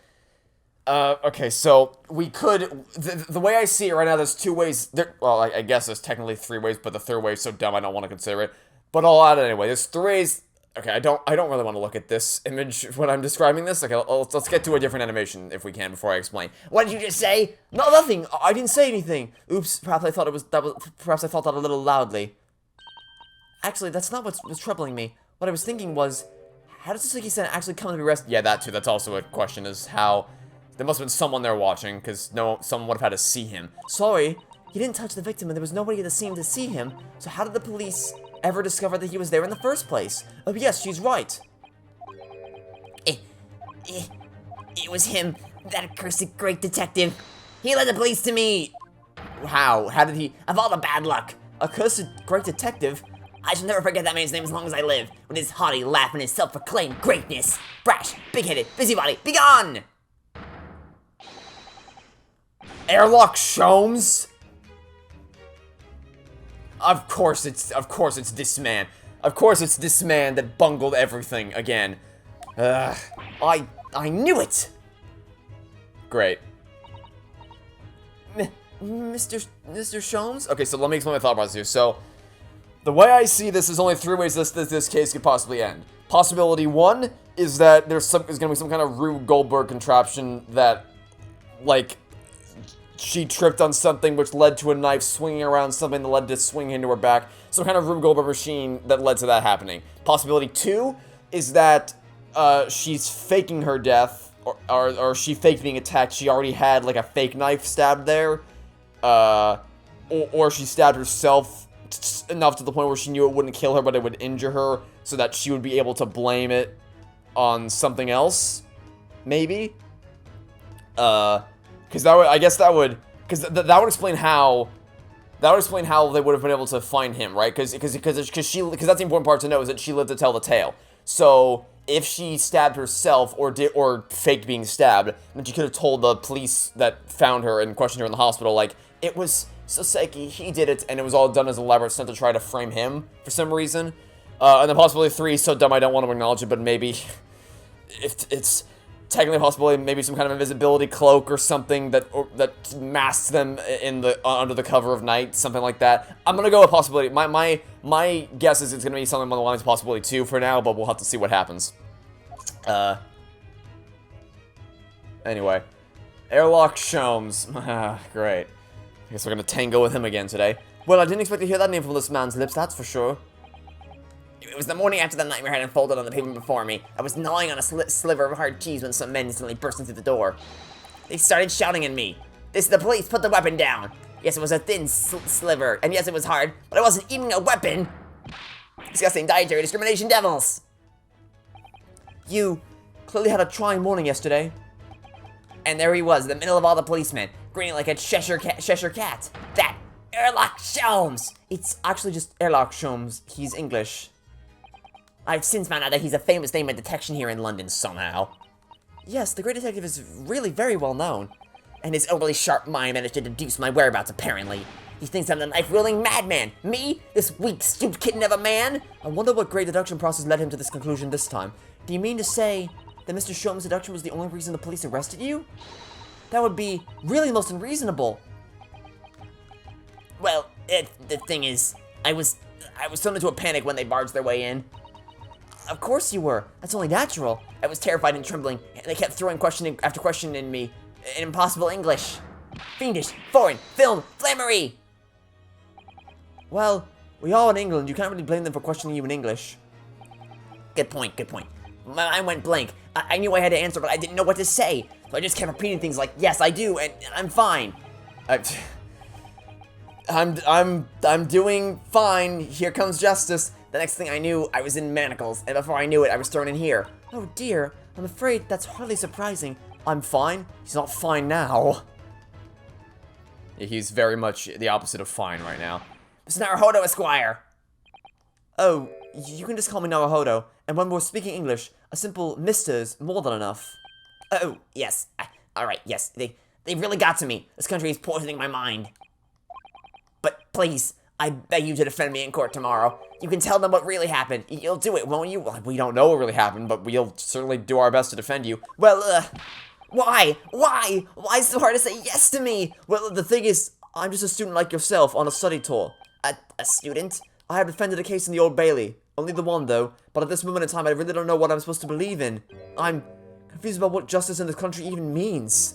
Okay, so we could, the way I see it right now, there's two ways, well, I guess there's technically three ways, but the third way is so dumb I don't want to consider it. But I'll add it anyway. There's three ways. Okay, I don't really want to look at this image when I'm describing this. Okay, let's get to a different animation if we can before I explain. What did you just say? No, nothing. I didn't say anything. Oops. Perhaps I thought perhaps I thought that a little loudly. Actually, that's not what's troubling me. What I was thinking was, how did Sasaki-san actually come to be arrested? Yeah, that too. That's also a question. Is how there must have been someone there watching, because someone would have had to see him. Sorry, he didn't touch the victim, and there was nobody at the scene to see him. So how did the police ever discover that he was there in the first place? Oh yes, she's right. It was him, that accursed great detective. He led the police to me. How? How did he? Of all the bad luck. Accursed great detective? I shall never forget that man's name as long as I live. With his haughty laugh and his self-proclaimed greatness. Brash, big-headed, busybody, begone! Airlock Sholmes? Of course it's this man. Of course it's this man that bungled everything again. I knew it! Great. Mr. Sholmes? Okay, so let me explain my thought process here. So, the way I see this is only three ways this case could possibly end. Possibility one is that there's gonna be some kind of Rube Goldberg contraption that, like, she tripped on something which led to a knife swinging around something that led to swinging into her back. Some kind of Rube Goldberg machine that led to that happening. Possibility two is that she's faking her death, or she faked being attacked. She already had like a fake knife stabbed there, or she stabbed herself enough to the point where she knew it wouldn't kill her, but it would injure her, so that she would be able to blame it on something else, maybe. Because that would, I guess that would, because that would explain how. That would explain how they would have been able to find him, right? Because that's the important part to know, is that she lived to tell the tale. So if she stabbed herself or faked being stabbed, then she could have told the police that found her and questioned her in the hospital, like, it was Sasaki, he did it, and it was all done as an elaborate stunt to try to frame him for some reason. And then possibility three is so dumb I don't want to acknowledge it, but maybe if it's technically a possibility, maybe some kind of invisibility cloak or something that masks them in the under the cover of night, something like that. I'm gonna go with possibility. My guess is it's gonna be something along the lines of possibility 2 for now, but we'll have to see what happens. Anyway, Airlock Sholmes. Great. I guess we're gonna tango with him again today. Well, I didn't expect to hear that name from this man's lips, that's for sure. It was the morning after the nightmare had unfolded on the pavement before me. I was gnawing on a sliver of hard cheese when some men instantly burst into the door. They started shouting at me. "This is the police, put the weapon down!" Yes, it was a thin sliver, and yes, it was hard, but I wasn't eating a weapon! Disgusting dietary discrimination devils! You clearly had a trying morning yesterday. And there he was, in the middle of all the policemen, grinning like a Cheshire cat. That Airlock Sholmes! It's actually just Airlock Sholmes. He's English. I've since found out that he's a famous name of detection here in London somehow. Yes, the great detective is really very well known. And his overly sharp mind managed to deduce my whereabouts, apparently. He thinks I'm the knife-wielding madman. Me? This weak, stupid kitten of a man? I wonder what great deduction process led him to this conclusion this time. Do you mean to say that Mr. Sholmes' deduction was the only reason the police arrested you? That would be really most unreasonable. Well, the thing is, I was thrown into a panic when they barged their way in. Of course you were. That's only natural. I was terrified and trembling, and they kept throwing question after question in me in impossible English. Fiendish, foreign, film, flammery! Well, we are in England. You can't really blame them for questioning you in English. Good point. My mind went blank. I knew I had to answer, but I didn't know what to say. So I just kept repeating things like, yes, I do, and I'm fine. I'm doing fine. Here comes justice. The next thing I knew, I was in manacles, and before I knew it, I was thrown in here. Oh dear, I'm afraid that's hardly surprising. I'm fine. He's not fine now. Yeah, he's very much the opposite of fine right now. Mr. Naruhodo, Esquire. Oh, You can just call me Naruhodo, and when we're speaking English, a simple Mr. is more than enough. Oh, yes. Alright, yes. They really got to me. This country is poisoning my mind. But please, I beg you to defend me in court tomorrow. You can tell them what really happened. You'll do it, won't you? We don't know what really happened, but we'll certainly do our best to defend you. Well, why? Why? Why is it so hard to say yes to me? Well, the thing is, I'm just a student like yourself on a study tour. A student? I have defended a case in the Old Bailey. Only the one, though. But at this moment in time, I really don't know what I'm supposed to believe in. I'm confused about what justice in this country even means.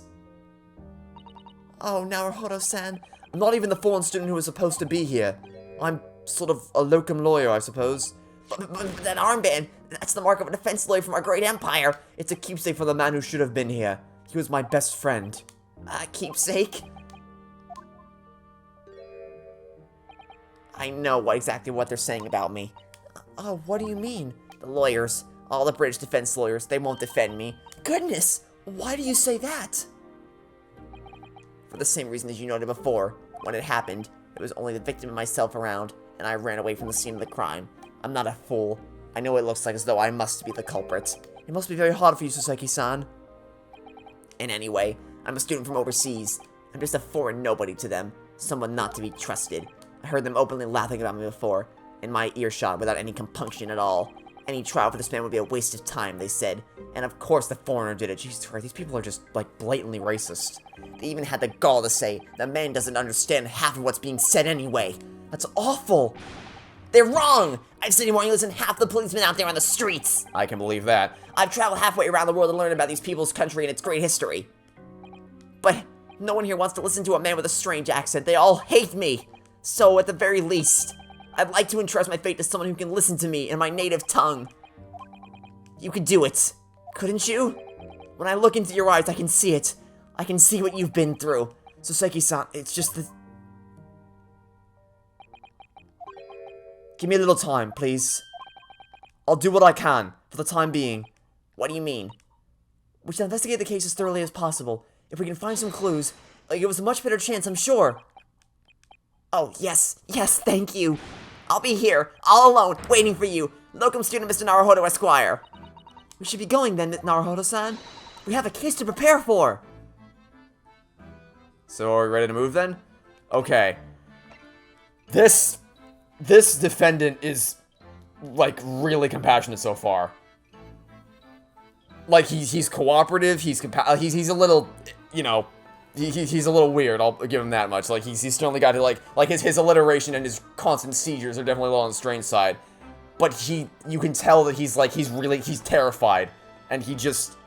Oh, Naruhodo-san. I'm not even the foreign student who was supposed to be here. I'm sort of a locum lawyer, I suppose. But that armband, that's the mark of a defense lawyer from our great empire. It's a keepsake from the man who should have been here. He was my best friend. Keepsake? I know exactly what they're saying about me. Oh, what do you mean? The lawyers, all the British defense lawyers, they won't defend me. Goodness! Why do you say that? For the same reason as you noted before. When it happened, it was only the victim and myself around, and I ran away from the scene of the crime. I'm not a fool. I know it looks like as though I must be the culprit. It must be very hard for you, Soseki-san. And anyway, I'm a student from overseas. I'm just a foreign nobody to them. Someone not to be trusted. I heard them openly laughing about me before, in my earshot without any compunction at all. Any trial for this man would be a waste of time, they said. And of course the foreigner did it. Jesus Christ, these people are just, like, blatantly racist. They even had the gall to say, the man doesn't understand half of what's being said anyway. That's awful! They're wrong! I've studied more English than half the policemen out there on the streets! I can believe that. I've traveled halfway around the world to learn about these people's country and its great history. But no one here wants to listen to a man with a strange accent. They all hate me! So, at the very least, I'd like to entrust my fate to someone who can listen to me in my native tongue. You could do it, couldn't you? When I look into your eyes, I can see it. I can see what you've been through. Soseki-san, it's just that... Give me a little time, please. I'll do what I can, for the time being. What do you mean? We should investigate the case as thoroughly as possible. If we can find some clues, it'll give us a much better chance, I'm sure. Oh, yes, thank you. I'll be here, all alone, waiting for you. Locum student Mr. Naruhodo Esquire. We should be going then, Naruhodo-san. We have a case to prepare for. So are we ready to move then? Okay. This defendant is, like, really compassionate so far. Like, he's cooperative, he's a little, you know, he's a little weird, I'll give him that much. Like, he's certainly got to, like his alliteration and his constant seizures are definitely a little on the strange side. But you can tell that he's terrified. And he just,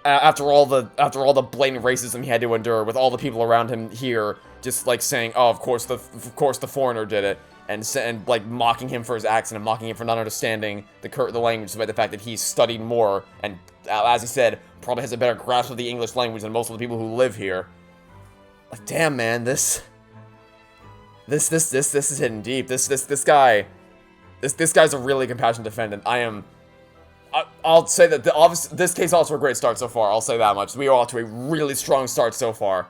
after all the blatant racism he had to endure with all the people around him here, just, like, saying, oh, of course the foreigner did it. And like, mocking him for his accent and mocking him for not understanding the language, despite the fact that he's studied more and, as he said, probably has a better grasp of the English language than most of the people who live here. Like, damn, man, this is hitting deep. This guy's a really compassionate defendant. I'll say that this case is off to a great start so far. I'll say that much. We are off to a really strong start so far.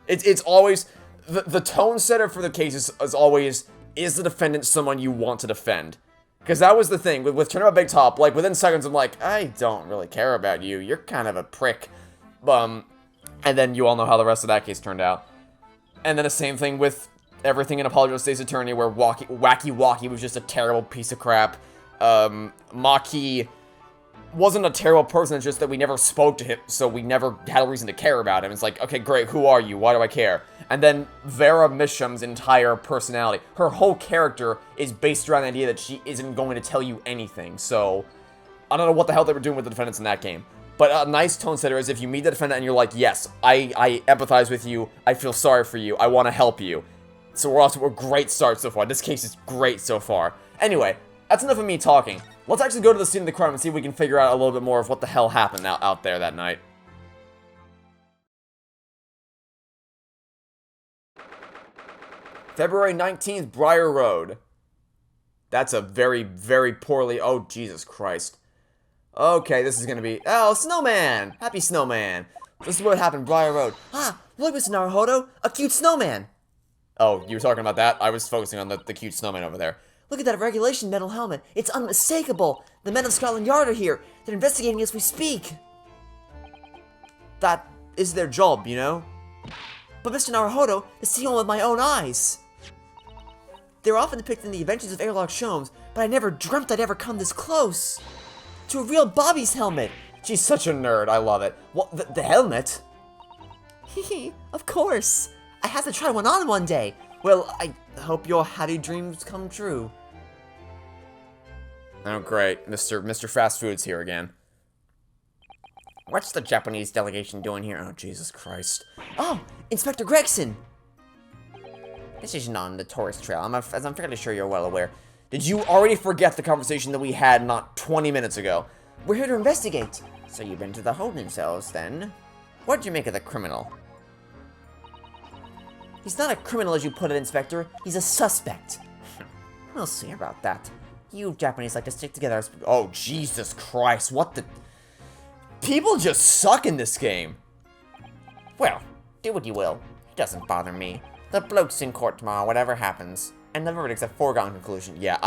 It's always the tone setter for the case is always, is the defendant someone you want to defend? Because that was the thing with Turn Up Big Top. Like, within seconds, I'm like, I don't really care about you. You're kind of a prick. And then you all know how the rest of that case turned out. And then the same thing with everything in Apologist Ace Attorney, where Wacky Wacky was just a terrible piece of crap. Maki wasn't a terrible person, it's just that we never spoke to him, so we never had a reason to care about him. It's like, okay, great, who are you? Why do I care? And then Vera Misham's entire personality, her whole character is based around the idea that she isn't going to tell you anything. So, I don't know what the hell they were doing with the defendants in that game. But a nice tone setter is if you meet the defendant and you're like, yes, I empathize with you, I feel sorry for you, I want to help you. So we're off to a great start so far. This case is great so far. Anyway, that's enough of me talking. Let's actually go to the scene of the crime and see if we can figure out a little bit more of what the hell happened out there that night. February 19th, Briar Road. That's a very, very poorly... Oh, Jesus Christ. Okay, this is gonna be... Oh, Snowman! Happy Snowman! This is what happened, Briar Road. Ah, look, Mr. Naruhodo, a cute snowman! Oh, you were talking about that? I was focusing on the cute snowman over there. Look at that regulation metal helmet. It's unmistakable. The men of Scotland Yard are here. They're investigating as we speak. That is their job, you know? But Mr. Naruhodo, to see one with my own eyes. They're often depicted in the adventures of airlock Sholmes, but I never dreamt I'd ever come this close. To a real Bobby's helmet. She's such a nerd, I love it. What, the helmet? Hehe, of course. I have to try one on one day. Well, I hope your happy dreams come true. Oh, great. Mr. Fast Food's here again. What's the Japanese delegation doing here? Oh, Jesus Christ. Oh, Inspector Gregson. This is not on the tourist trail, as I'm fairly sure you're well aware. Did you already forget the conversation that we had not 20 minutes ago? We're here to investigate. So you've been to the holding cells, then? What'd you make of the criminal? He's not a criminal as you put it, Inspector. He's a suspect. We'll see about that. You Japanese like to stick together as... Oh, Jesus Christ, what the... People just suck in this game. Well, do what you will. It doesn't bother me. The bloke's in court tomorrow, whatever happens. And the verdict's a foregone conclusion. Yeah,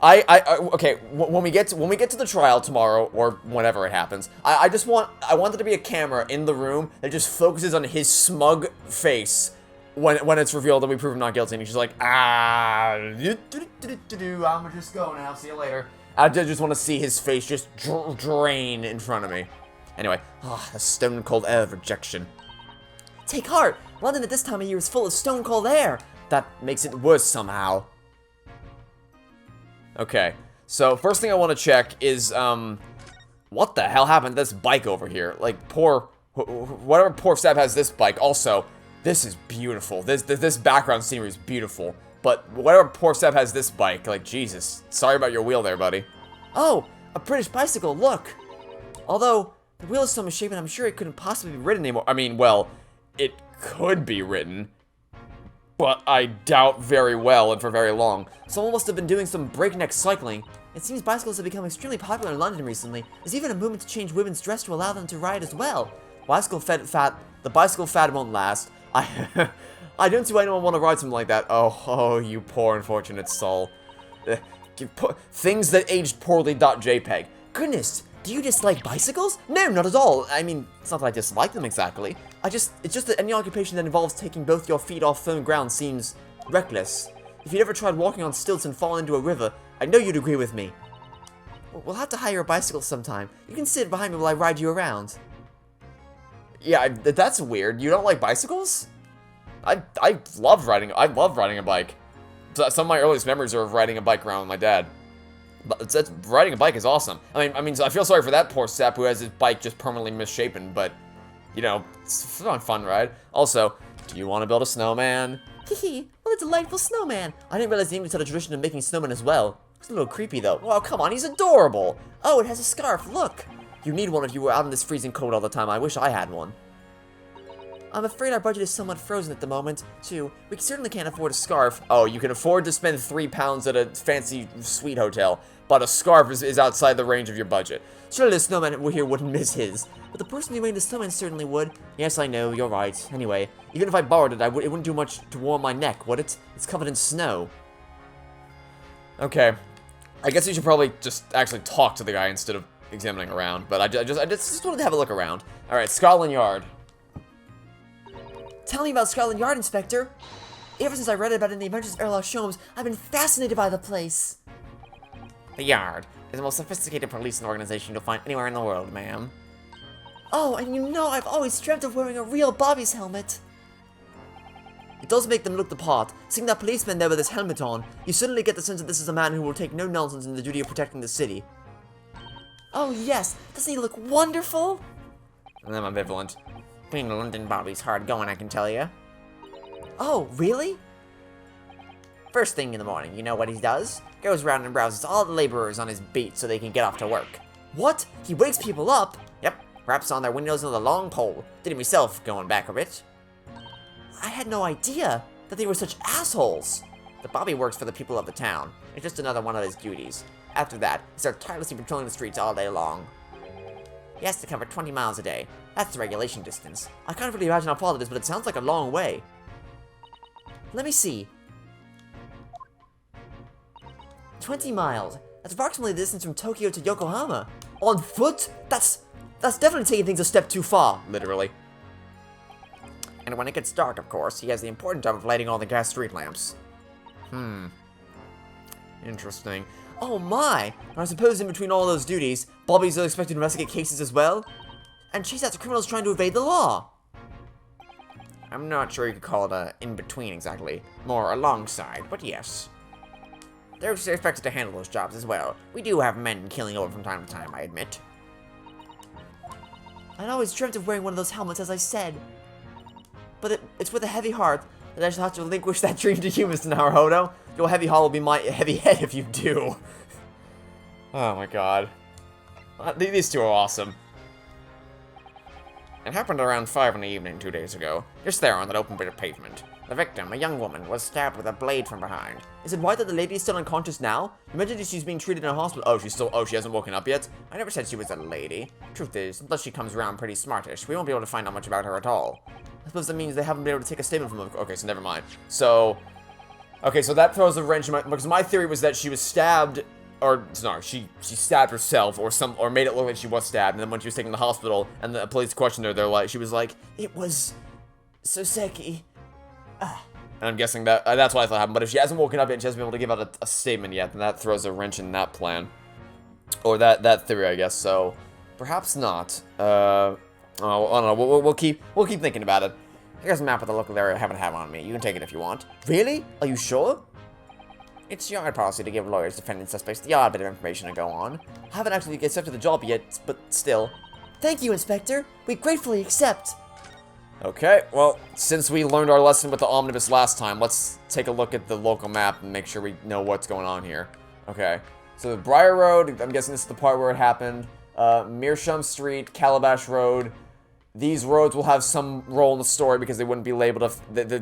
okay, when we get to the trial tomorrow, or whenever it happens, I want there to be a camera in the room that just focuses on his smug face when it's revealed that we prove him not guilty, and he's just like, I'm just go now, see you later. I just want to see his face just drain in front of me. Anyway, the stone cold air of rejection. Take heart! London at this time of year is full of stone cold air. That makes it worse somehow. Okay, so first thing I want to check is, what the hell happened to this bike over here? Like, whatever poor sap has this bike. Also, this is beautiful. This background scenery is beautiful. But whatever poor sap has this bike, like, Jesus. Sorry about your wheel there, buddy. Oh, a British bicycle, look. Although, the wheel is so misshapen, I'm sure it couldn't possibly be ridden anymore. I mean, well, it could be ridden, but I doubt very well and for very long. Someone must have been doing some breakneck cycling. It seems bicycles have become extremely popular in London recently. There's even a movement to change women's dress to allow them to ride as well. The bicycle fad won't last. I don't see why anyone want to ride something like that. Oh, you poor unfortunate soul. Things that aged poorly.jpg. Goodness, do you dislike bicycles? No, not at all. I mean, it's not that I dislike them exactly. It's just that any occupation that involves taking both your feet off firm ground seems reckless. If you'd ever tried walking on stilts and fallen into a river, I know you'd agree with me. We'll have to hire a bicycle sometime. You can sit behind me while I ride you around. Yeah, that's weird. You don't like bicycles? I love riding a bike. Some of my earliest memories are of riding a bike around with my dad. But riding a bike is awesome. I mean, so I feel sorry for that poor sap who has his bike just permanently misshapen, but, you know, it's a fun ride. Also, do you want to build a snowman? Hehe, what a delightful snowman. I didn't realize the English had a tradition of making snowmen as well. It's a little creepy, though. Wow, come on, he's adorable. Oh, it has a scarf, look. You need one if you were out in this freezing cold all the time. I wish I had one. I'm afraid our budget is somewhat frozen at the moment, too. We certainly can't afford a scarf. Oh, you can afford to spend £3 at a fancy suite hotel, but a scarf is outside the range of your budget. Surely the snowman here wouldn't miss his. But the person who made the snowman certainly would. Yes, I know, you're right. Anyway, even if I borrowed it, it wouldn't do much to warm my neck, would it? It's covered in snow. Okay. I guess you should probably just actually talk to the guy instead of examining around, but I just wanted to have a look around. Alright, Scotland Yard. Tell me about Scotland Yard, Inspector. Ever since I read about it in the Adventures of Airlock Sholmes, I've been fascinated by the place. The Yard is the most sophisticated policing organization you'll find anywhere in the world, ma'am. Oh, and you know I've always dreamt of wearing a real Bobby's helmet. It does make them look the part. Seeing that policeman there with his helmet on, you suddenly get the sense that this is a man who will take no nonsense in the duty of protecting the city. Oh yes, doesn't he look wonderful? I'm ambivalent. Being a London Bobby's hard going, I can tell you. Oh, really? First thing in the morning, you know what he does? Goes around and browses all the laborers on his beat so they can get off to work. What? He wakes people up? Yep, raps on their windows with a long pole. Did it myself, going back a bit. I had no idea that they were such assholes. The Bobby works for the people of the town. It's just another one of his duties. After that, he starts tirelessly patrolling the streets all day long. He has to cover 20 miles a day. That's the regulation distance. I can't really imagine how far that is, but it sounds like a long way. Let me see. 20 miles. That's approximately the distance from Tokyo to Yokohama. On foot? That's definitely taking things a step too far. Literally. And when it gets dark, of course, he has the important job of lighting all the gas street lamps. Interesting. Oh my! And I suppose in between all those duties, Bobby's expected to investigate cases as well? And chase after criminals trying to evade the law. I'm not sure you could call it a in-between exactly. More alongside, but yes. They're expected to handle those jobs as well. We do have men killing over from time to time, I admit. I'd always dreamt of wearing one of those helmets, as I said. But it's with a heavy heart that I shall have to relinquish that dream to you, Mr. Naruhodo. Your heavy heart will be my heavy head if you do. Oh my god. These two are awesome. It happened around 5 in the evening 2 days ago, just there on that open bit of pavement. The victim, a young woman, was stabbed with a blade from behind. Is it right that the lady is still unconscious now? You mentioned that she's being treated in a hospital. Oh, she hasn't woken up yet? I never said she was a lady. Truth is, unless she comes around pretty smartish, we won't be able to find out much about her at all. I suppose that means they haven't been able to take a statement from them. Okay, so never mind. So, okay, so that throws a wrench in my, because my theory was that she was stabbed, or no, she stabbed herself, or made it look like she was stabbed, and then when she was taken to the hospital, and the police questioned her, she was like, it was Soseki. and I'm guessing that that's what I thought happened. But if she hasn't woken up yet, she hasn't been able to give out a statement yet, then that throws a wrench in that plan, or that theory, I guess. So perhaps not. I don't know. We'll keep thinking about it. Here's a map of the local area I haven't had on me. You can take it if you want. Really? Are you sure? It's yard policy to give lawyers defending suspects the odd bit of information to go on. I haven't actually accepted the job yet, but still. Thank you, Inspector. We gratefully accept. Okay, well, since we learned our lesson with the omnibus last time, let's take a look at the local map and make sure we know what's going on here. Okay, so the Briar Road, I'm guessing this is the part where it happened. Meerschaum Street, Calabash Road. These roads will have some role in the story because they wouldn't be labeled.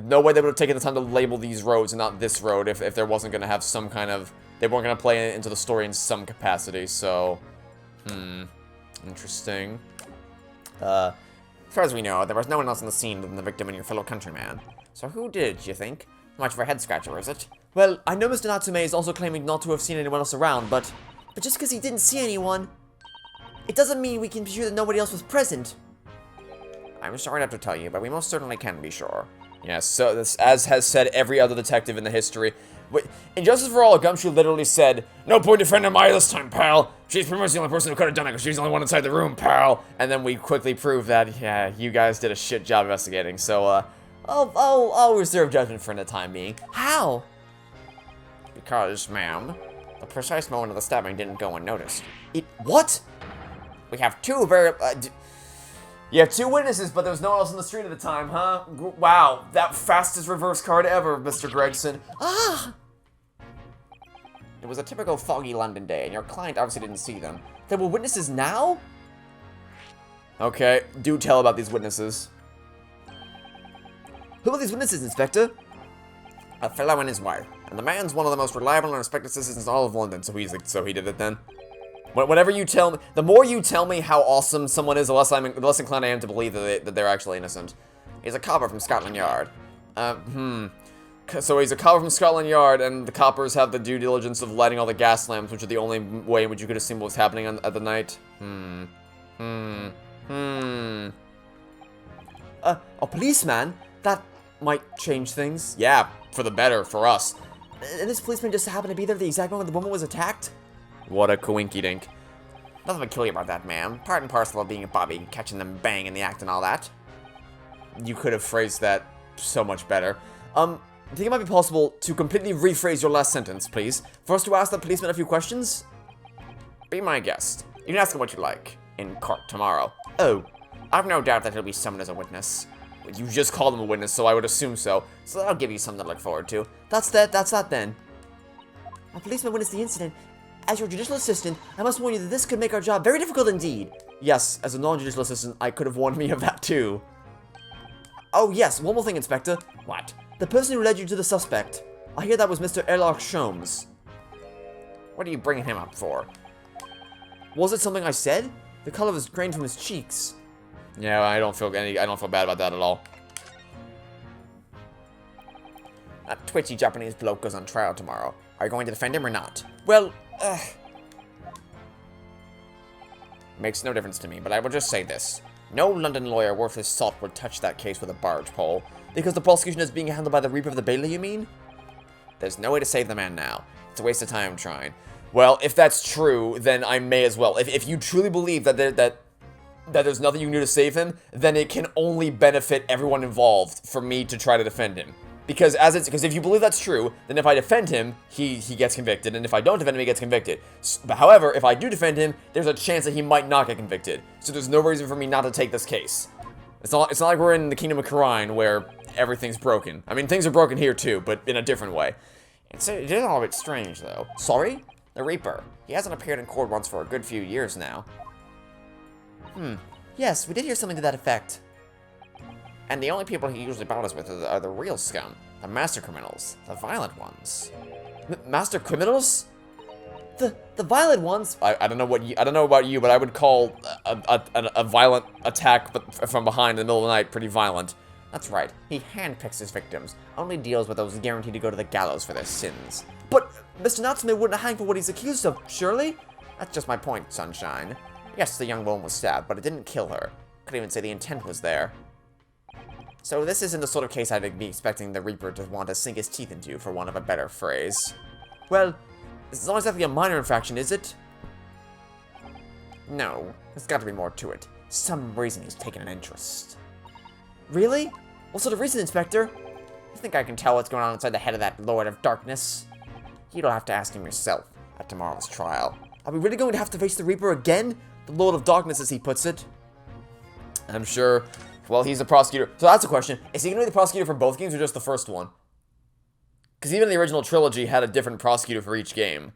No way they would have taken the time to label these roads and not this road if there wasn't going to have some kind of... They weren't going to play into the story in some capacity, so... Interesting. As far as we know, there was no one else on the scene than the victim and your fellow countryman. So who did, you think? Much of a head-scratcher, is it? Well, I know Mr. Natsume is also claiming not to have seen anyone else around, but just because he didn't see anyone, it doesn't mean we can be sure that nobody else was present. I'm sorry to have to tell you, but we most certainly can be sure. Yes, so this, as has said every other detective in the history. In Justice for All, Gumshoe literally said, "No point defending Maya this time, pal. She's pretty much the only person who could have done it because she's the only one inside the room, pal." And then we quickly proved that, yeah, you guys did a shit job investigating. So, I'll reserve judgment for the time being. How? Because, ma'am, the precise moment of the stabbing didn't go unnoticed. What? We have two very... You have two witnesses, but there was no one else on the street at the time, huh? Wow, that fastest reverse card ever, Mr. Gregson. Ah! It was a typical foggy London day, and your client obviously didn't see them. There were witnesses now? Okay, do tell about these witnesses. Who are these witnesses, Inspector? A fellow and his wife. And the man's one of the most reliable and respected citizens in all of London, so he did it then. Whatever you tell me, the more you tell me how awesome someone is, the less inclined I am to believe that they're actually innocent. He's a copper from Scotland Yard. So he's a copper from Scotland Yard, and the coppers have the due diligence of lighting all the gas lamps, which are the only way in which you could assume what was happening at the night. A policeman? That might change things. Yeah, for the better, for us. And this policeman just happened to be there at the exact moment the woman was attacked? What a coinky-dink. Nothing peculiar about that, ma'am. Part and parcel of being a bobby, catching them bang in the act and all that. You could have phrased that so much better. Do you think it might be possible to completely rephrase your last sentence, please? For us to ask the policeman a few questions? Be my guest. You can ask him what you like. In court tomorrow. Oh. I've no doubt that he'll be summoned as a witness. You just called him a witness, so I would assume so. So that'll give you something to look forward to. That's that then. A policeman witnessed the incident. As your judicial assistant, I must warn you that this could make our job very difficult indeed. Yes, as a non-judicial assistant, I could have warned me of that too. Oh yes, one more thing, Inspector. What? The person who led you to the suspect. I hear that was Mr. Erlock Sholmes. What are you bringing him up for? Was it something I said? The color was drained from his cheeks. Yeah, I don't feel bad about that at all. That twitchy Japanese bloke goes on trial tomorrow. Are you going to defend him or not? Well, Makes no difference to me, but I will just say this. No London lawyer worth his salt would touch that case with a barge pole. because the prosecution is being handled by the Reaper of the Bailey, you mean? There's no way to save the man now. It's a waste of time trying. Well, if that's true, then I may as well. If you truly believe that there's nothing you can do to save him, then it can only benefit everyone involved for me to try to defend him. Because if you believe that's true, then if I defend him, he gets convicted, and if I don't defend him, he gets convicted. But however, if I do defend him, there's a chance that he might not get convicted. So there's no reason for me not to take this case. It's not like we're in the Kingdom of Karine where everything's broken. I mean, things are broken here too, but in a different way. It is all a bit strange, though. Sorry? The Reaper. He hasn't appeared in court once for a good few years now. Yes, we did hear something to that effect. And the only people he usually bothers with are the real scum. The master criminals. The violent ones. Master criminals? The violent ones? I don't know about you, but I would call a violent attack from behind in the middle of the night pretty violent. That's right. He handpicks his victims. Only deals with those guaranteed to go to the gallows for their sins. But Mr. Natsume wouldn't hang for what he's accused of, surely? That's just my point, Sunshine. Yes, the young woman was stabbed, but it didn't kill her. Couldn't even say the intent was there. So this isn't the sort of case I'd be expecting the Reaper to want to sink his teeth into, for want of a better phrase. Well, it's not exactly a minor infraction, is it? No, there's got to be more to it. Some reason he's taken an interest. Really? What sort of reason, Inspector? You think I can tell what's going on inside the head of that Lord of Darkness? You'll have to ask him yourself at tomorrow's trial. Are we really going to have to face the Reaper again? The Lord of Darkness, as he puts it. I'm sure. Well, he's the prosecutor. So that's a question. Is he going to be the prosecutor for both games or just the first one? Because even the original trilogy had a different prosecutor for each game.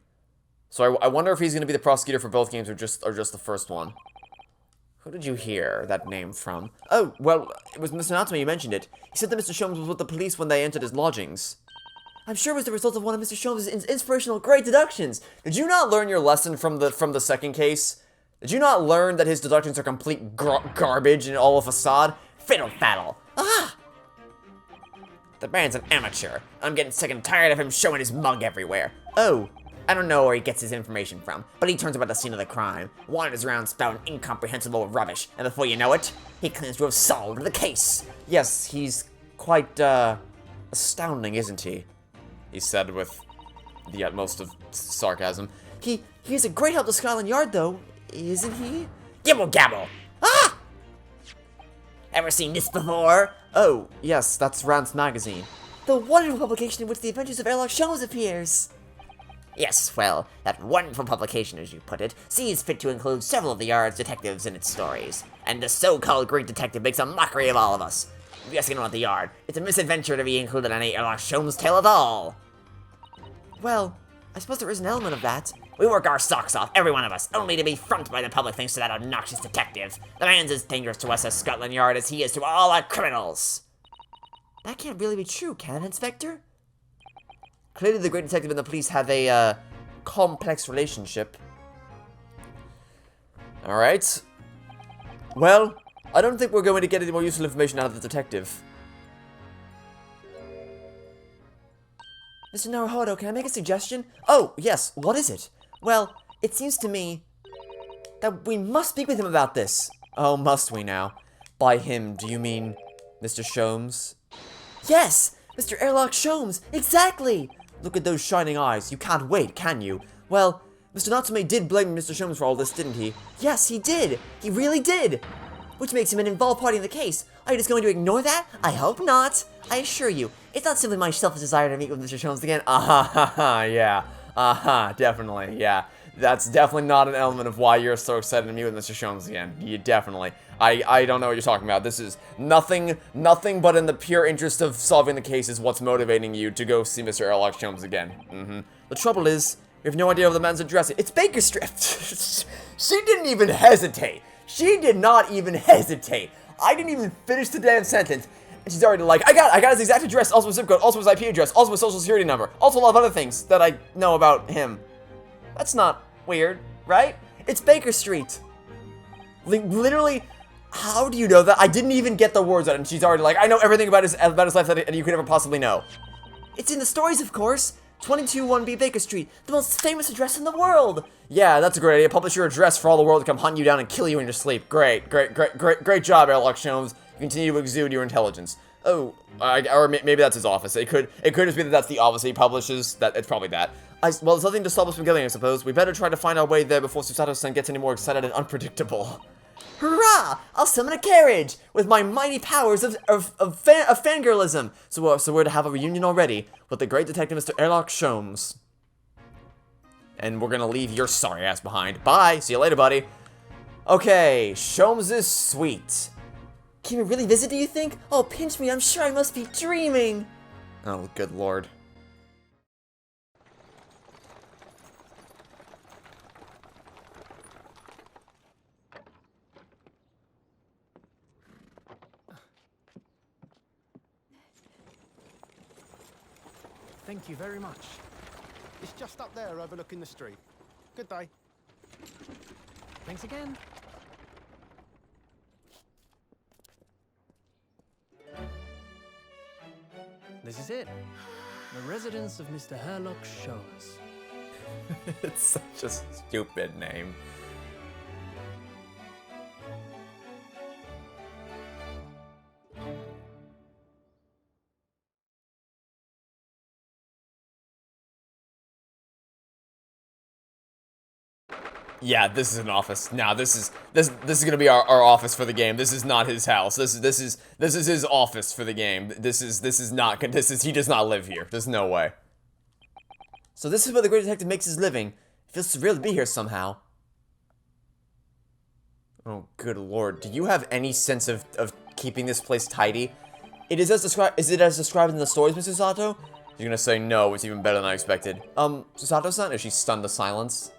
So I wonder if he's going to be the prosecutor for both games or just the first one. Who did you hear that name from? Oh, well, it was Mr. Natsume, you mentioned it. He said that Mr. Sholmes was with the police when they entered his lodgings. I'm sure it was the result of one of Mr. Sholmes' inspirational great deductions. Did you not learn your lesson from the second case? Did you not learn that his deductions are complete garbage and all a facade? Fiddle faddle. Ah! The man's an amateur. I'm getting sick and tired of him showing his mug everywhere. Oh, I don't know where he gets his information from, but he turns up at the scene of the crime, wanders around spouting incomprehensible rubbish, and before you know it, he claims to have solved the case. Yes, he's quite, astounding, isn't he? He said with the utmost of sarcasm. He's a great help to Scotland Yard, though, isn't he? Gibble gabble! Ah! Ever seen this before? Oh, yes, that's Rance Magazine. The wonderful publication in which the adventures of Airlock Sholmes appears. Yes, well, that wonderful publication, as you put it, sees fit to include several of the Yard's detectives in its stories. And the so-called great detective makes a mockery of all of us. Yes, you know what, the Yard. It's a misadventure to be included in any Airlock Sholmes tale at all. Well, I suppose there is an element of that. We work our socks off, every one of us, only to be fronted by the public thanks to that obnoxious detective. The man's as dangerous to us as Scotland Yard as he is to all our criminals. That can't really be true, can it, Inspector? Clearly the great detective and the police have a, complex relationship. Alright. Well, I don't think we're going to get any more useful information out of the detective. Mr. Naruhodo, can I make a suggestion? Oh, yes, what is it? Well, it seems to me that we must speak with him about this. Oh, must we now? By him, do you mean Mr. Sholmes? Yes! Mr. Airlock Sholmes! Exactly! Look at those shining eyes. You can't wait, can you? Well, Mr. Natsume did blame Mr. Sholmes for all this, didn't he? Yes, he did! He really did! Which makes him an involved party in the case. Are you just going to ignore that? I hope not. I assure you, it's not simply my selfish desire to meet with Mr. Sholmes again. Yeah. Definitely, yeah. That's definitely not an element of why you're so excited to meet with Mr. Sholmes again. You definitely. I don't know what you're talking about. This is nothing but in the pure interest of solving the case is what's motivating you to go see Mr. Airlock Sholmes again. The trouble is, you have no idea of the man's address. It's Baker Street. She didn't even hesitate. She did not even hesitate. I didn't even finish the damn sentence. And she's already like, I got his exact address, also his zip code, also his IP address, also his social security number, also a lot of other things that I know about him. That's not weird, right? It's Baker Street. Literally, how do you know that? I didn't even get the words out, and she's already like, I know everything about his life that you could ever possibly know. It's in the stories, of course. 221B Baker Street, the most famous address in the world! Yeah, that's a great idea. Publish your address for all the world to come hunt you down and kill you in your sleep. Great job, Airlock Sholmes. You continue to exude your intelligence. Oh, or maybe that's his office. It could just be that that's the office he publishes. It's probably that. Well, there's nothing to stop us from killing, I suppose. We better try to find our way there before Susato-san gets any more excited and unpredictable. Hurrah! I'll summon a carriage with my mighty powers of fangirlism. So we're to have a reunion already with the great detective, Mr. Airlock Sholmes. And we're gonna leave your sorry ass behind. Bye. See you later, buddy. Okay, Sholmes' suite. Can we really visit, do you think? Oh, pinch me, I'm sure I must be dreaming. Oh, good lord. Thank you very much. It's just up there overlooking the street. Good day. Thanks again. This is it. The residence of Mr. Airlock Sholmes. It's such a stupid name. Yeah, this is an office. Now this is gonna be our office for the game. This is not his house. This is his office for the game. He does not live here. There's no way. So this is where the great detective makes his living. It feels surreal to be here somehow. Oh, good lord. Do you have any sense of keeping this place tidy? Is it as described in the stories, Mr. Sato? You're gonna say no, it's even better than I expected. Susato-san? Is she stunned to silence?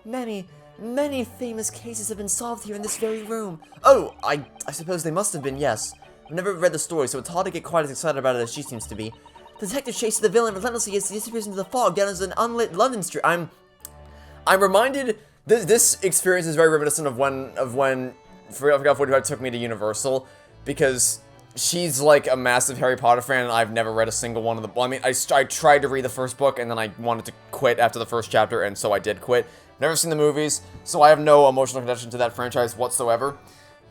Many famous cases have been solved here in this very room. Oh, I suppose they must have been, yes. I've never read the story, so it's hard to get quite as excited about it as she seems to be. The detective chases the villain relentlessly as he disappears into the fog down as an unlit London street. I'm reminded, this experience is very reminiscent of when Forgot 45 took me to Universal, because she's like a massive Harry Potter fan, and I've never read a single one of the. Well, I mean, I tried to read the first book, and then I wanted to quit after the first chapter, and so I did quit. Never seen the movies, so I have no emotional connection to that franchise whatsoever.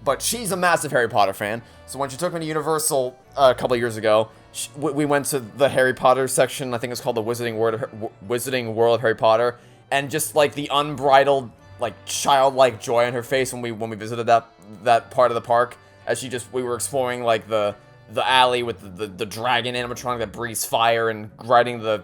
But she's a massive Harry Potter fan, so when she took me to Universal a couple of years ago, we went to the Harry Potter section. I think it's called the Wizarding World of Harry Potter, and just like the unbridled, like childlike joy on her face when we visited that part of the park, as we were exploring like the alley with the dragon animatronic that breathes fire and riding the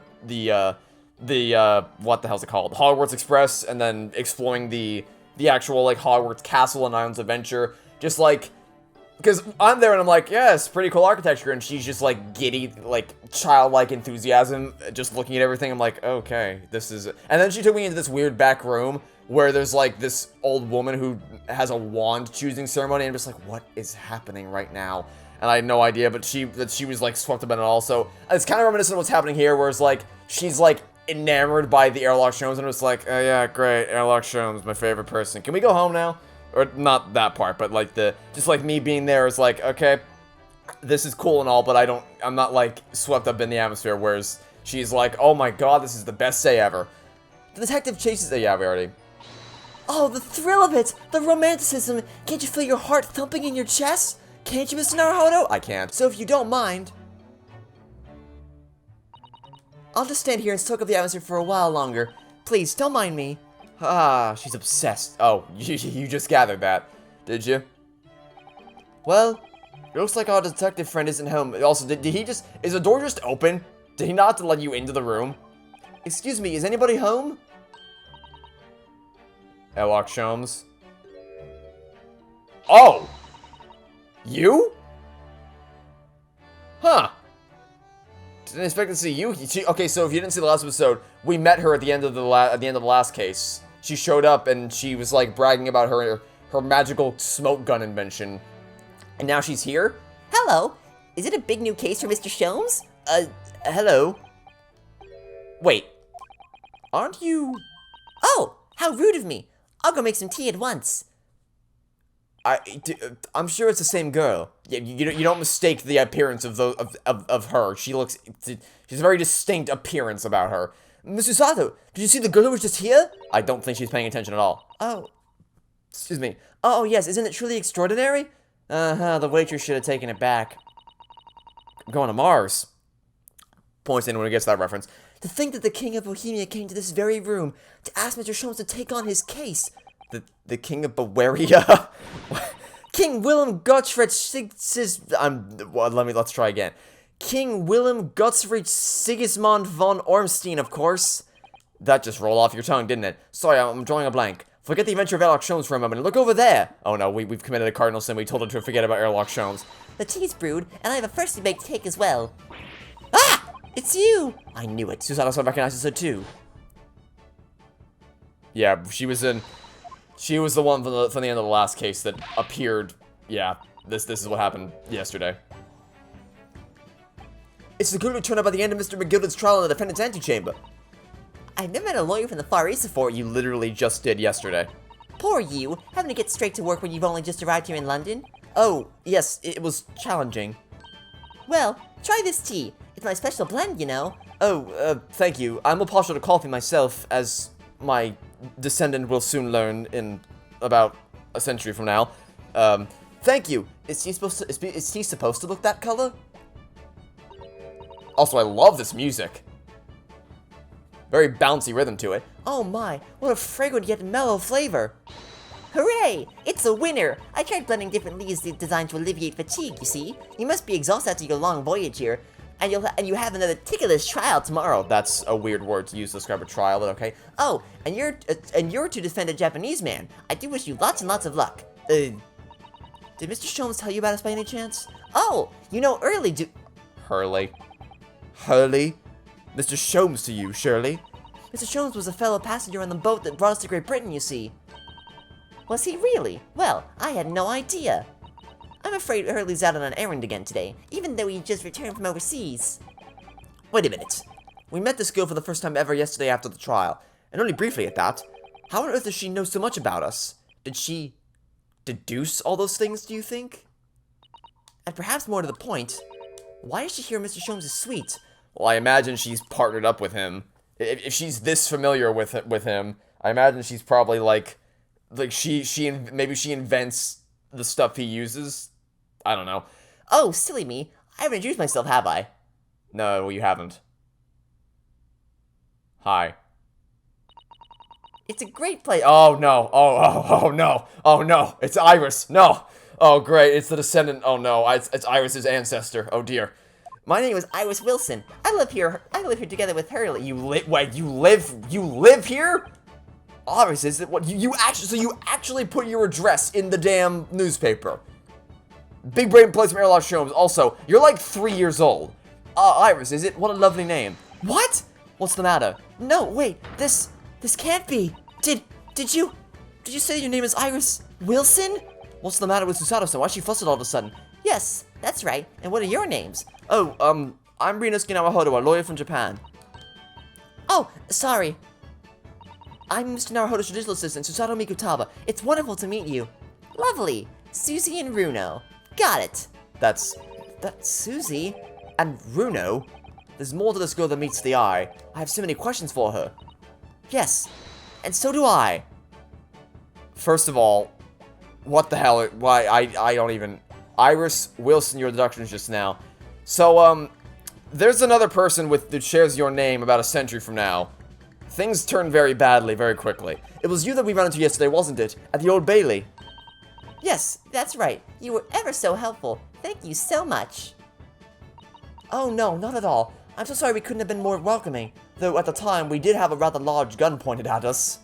what the hell's it called? Hogwarts Express, and then exploring the actual, like, Hogwarts Castle and Islands Adventure. Just, like, because I'm there and I'm like, yeah, it's pretty cool architecture, and she's just, like, giddy, like, childlike enthusiasm, just looking at everything. I'm like, okay, this is... And then she took me into this weird back room, where there's, like, this old woman who has a wand choosing ceremony, and I'm just like, what is happening right now? And I had no idea, but she was, like, swept up in it all. So it's kind of reminiscent of what's happening here, where it's, like, she's, like, enamored by the Airlock Sholmes, and it's like, oh yeah, great, Airlock Sholmes, my favorite person. Can we go home now? Or not that part, but like just like me being there is like, okay, this is cool and all, but I'm not like swept up in the atmosphere, whereas she's like, oh my god, this is the best day ever. The detective chases, yeah, we already. Oh, the thrill of it, the romanticism. Can't you feel your heart thumping in your chest? Can't you, Mr. Naruhodo? I can't. So if you don't mind, I'll just stand here and soak up the atmosphere for a while longer. Please, don't mind me. Ah, she's obsessed. Oh, you just gathered that, did you? Well, it looks like our detective friend isn't home. Also, did he just... Is the door just open? Did he not let you into the room? Excuse me, is anybody home? Airlock Sholmes. Oh! You? Huh. Didn't expect to see you. Okay, so if you didn't see the last episode, we met her at the end of the last case. She showed up and she was like bragging about her magical smoke gun invention, and now she's here. Hello. Is it a big new case for Mr. Sholmes? Hello. Wait, aren't you? Oh, how rude of me. I'll go make some tea at once. I'm sure it's the same girl. Yeah, you don't mistake the appearance of her. She's a very distinct appearance about her. Mr. Sato, did you see the girl who was just here? I don't think she's paying attention at all. Oh, Excuse me. oh yes, isn't it truly extraordinary? The waitress should have taken it back. I'm going to Mars. Points to anyone who gets that reference. To think that the King of Bohemia came to this very room to ask Mr. Sholmes to take on his case. The King of Bavaria? King Willem Gottfried Let's try again. King Willem Gottfried Sigismund von Ormstein, of course. That just rolled off your tongue, didn't it? Sorry, I'm drawing a blank. Forget the adventure of Airlock Sholmes for a moment and look over there. Oh no, we've committed a cardinal sin. We told her to forget about Airlock Sholmes. The tea's brewed, and I have a freshly baked cake as well. Ah! It's you! I knew it. Susato recognizes her too. Yeah, she was the one from the end of the last case that appeared. Yeah, this is what happened yesterday. It's the girl who turned up at the end of Mr. McGilded's trial in the defendant's antechamber. I've never met a lawyer from the Far East before. You literally just did yesterday. Poor you, having to get straight to work when you've only just arrived here in London. Oh, yes, it was challenging. Well, try this tea. It's my special blend, you know. Oh, thank you. I'm more partial to coffee myself, as my descendant will soon learn in about a century from now. Thank you. Is tea supposed to look that color? Also, I love this music. Very bouncy rhythm to it. Oh my, what a fragrant yet mellow flavor. Hooray! It's a winner! I tried blending different leaves designed to alleviate fatigue, you see. You must be exhausted after your long voyage here. And you have another ticklish trial tomorrow. That's a weird word to use to describe a trial, but okay. Oh, and you're to defend a Japanese man. I do wish you lots and lots of luck. Did Mr. Sholmes tell you about us by any chance? Oh, you know Early Hurley? Mr. Sholmes to you, Shirley? Mr. Sholmes was a fellow passenger on the boat that brought us to Great Britain, you see. Was he really? Well, I had no idea. I'm afraid Hurley's out on an errand again today, even though he just returned from overseas. Wait a minute. We met this girl for the first time ever yesterday after the trial, and only briefly at that. How on earth does she know so much about us? Did she deduce all those things, do you think? And perhaps more to the point, why is she here in Mr. Sholmes' suite? Well, I imagine she's partnered up with him. If she's this familiar with him, I imagine she's probably like maybe she invents the stuff he uses. I don't know. Oh, silly me. I haven't introduced myself, have I? No, you haven't. Hi. It's a great place. Oh no. Oh no. Oh no. It's Iris. No. Oh great. It's the descendant. Oh no. It's Iris's ancestor. Oh dear. My name is Iris Wilson. I live here together with Hurley. You live here? Iris, is it what you actually put your address in the damn newspaper? Big brain plays from Airlock Sholmes. Also, you're like 3 years old. Iris, is it? What a lovely name. What? What's the matter? No, wait. This can't be. Did you say your name is Iris Wilson? What's the matter with Susato-san? Why is she flustered all of a sudden? Yes, that's right. And what are your names? Oh, I'm Rinosuke Naruhodo, a lawyer from Japan. Oh, sorry. I'm Mr. Naruhodo's judicial assistant, Susato Mikutaba. It's wonderful to meet you. Lovely. Susie and Runo. Got it. That's Susie and Runo? There's more to this girl than meets the eye. I have so many questions for her. Yes, and so do I. First of all, what the hell? Why, I don't even... Iris Wilson, your deductions just now. So, there's another person that shares your name about a century from now. Things turn very badly very quickly. It was you that we ran into yesterday, wasn't it? At the Old Bailey. Yes, that's right. You were ever so helpful. Thank you so much. Oh no, not at all. I'm so sorry we couldn't have been more welcoming. Though at the time, we did have a rather large gun pointed at us.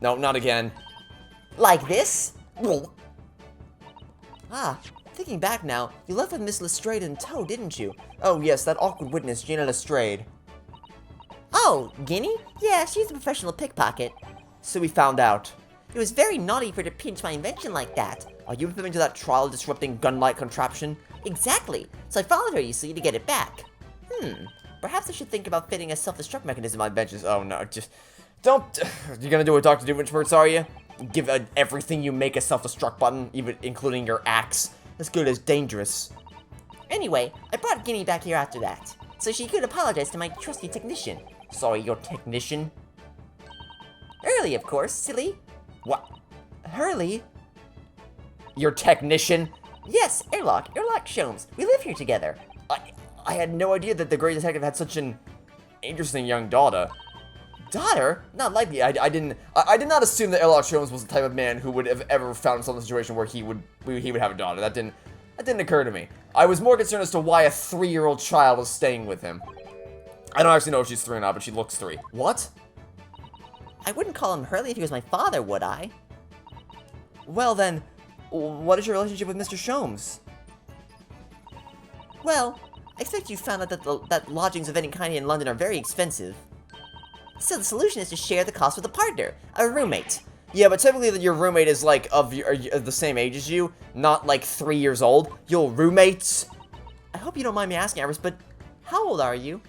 No, not again. Like this? Ah, thinking back now, you left with Miss Lestrade in tow, didn't you? Oh yes, that awkward witness, Gina Lestrade. Oh, Guinea? Yeah, she's a professional pickpocket. So we found out. It was very naughty for her to pinch my invention like that. Are you referring to that trial-disrupting gun-like contraption? Exactly. So I followed her, you see, to get it back. Perhaps I should think about fitting a self-destruct mechanism on my benches. Oh no, just... Don't... You're gonna do what Dr. Doofenshmirtz, are you? give everything you make a self-destruct button, even including your axe. As good as dangerous. Anyway, I brought Gimme back here after that, so she could apologize to my trusty technician. Sorry, your technician? Early, of course, silly. What? Hurley? Your technician? Yes, Airlock Sholmes. We live here together. I had no idea that the Great Detective had such an interesting young daughter. Daughter? Not likely. I did not assume that Airlock Sholmes was the type of man who would have ever found himself in a situation where he would have a daughter. That didn't occur to me. I was more concerned as to why a 3-year-old child was staying with him. I don't actually know if she's 3 or not, but she looks 3. What? I wouldn't call him Hurley if he was my father, would I? Well then, what is your relationship with Mr. Sholmes? Well, I expect you found out that lodgings of any kind in London are very expensive. So the solution is to share the cost with a partner, a roommate. Yeah, but typically your roommate is like of the same age as you, not like 3 years old. Your roommates. I hope you don't mind me asking, Iris, but how old are you?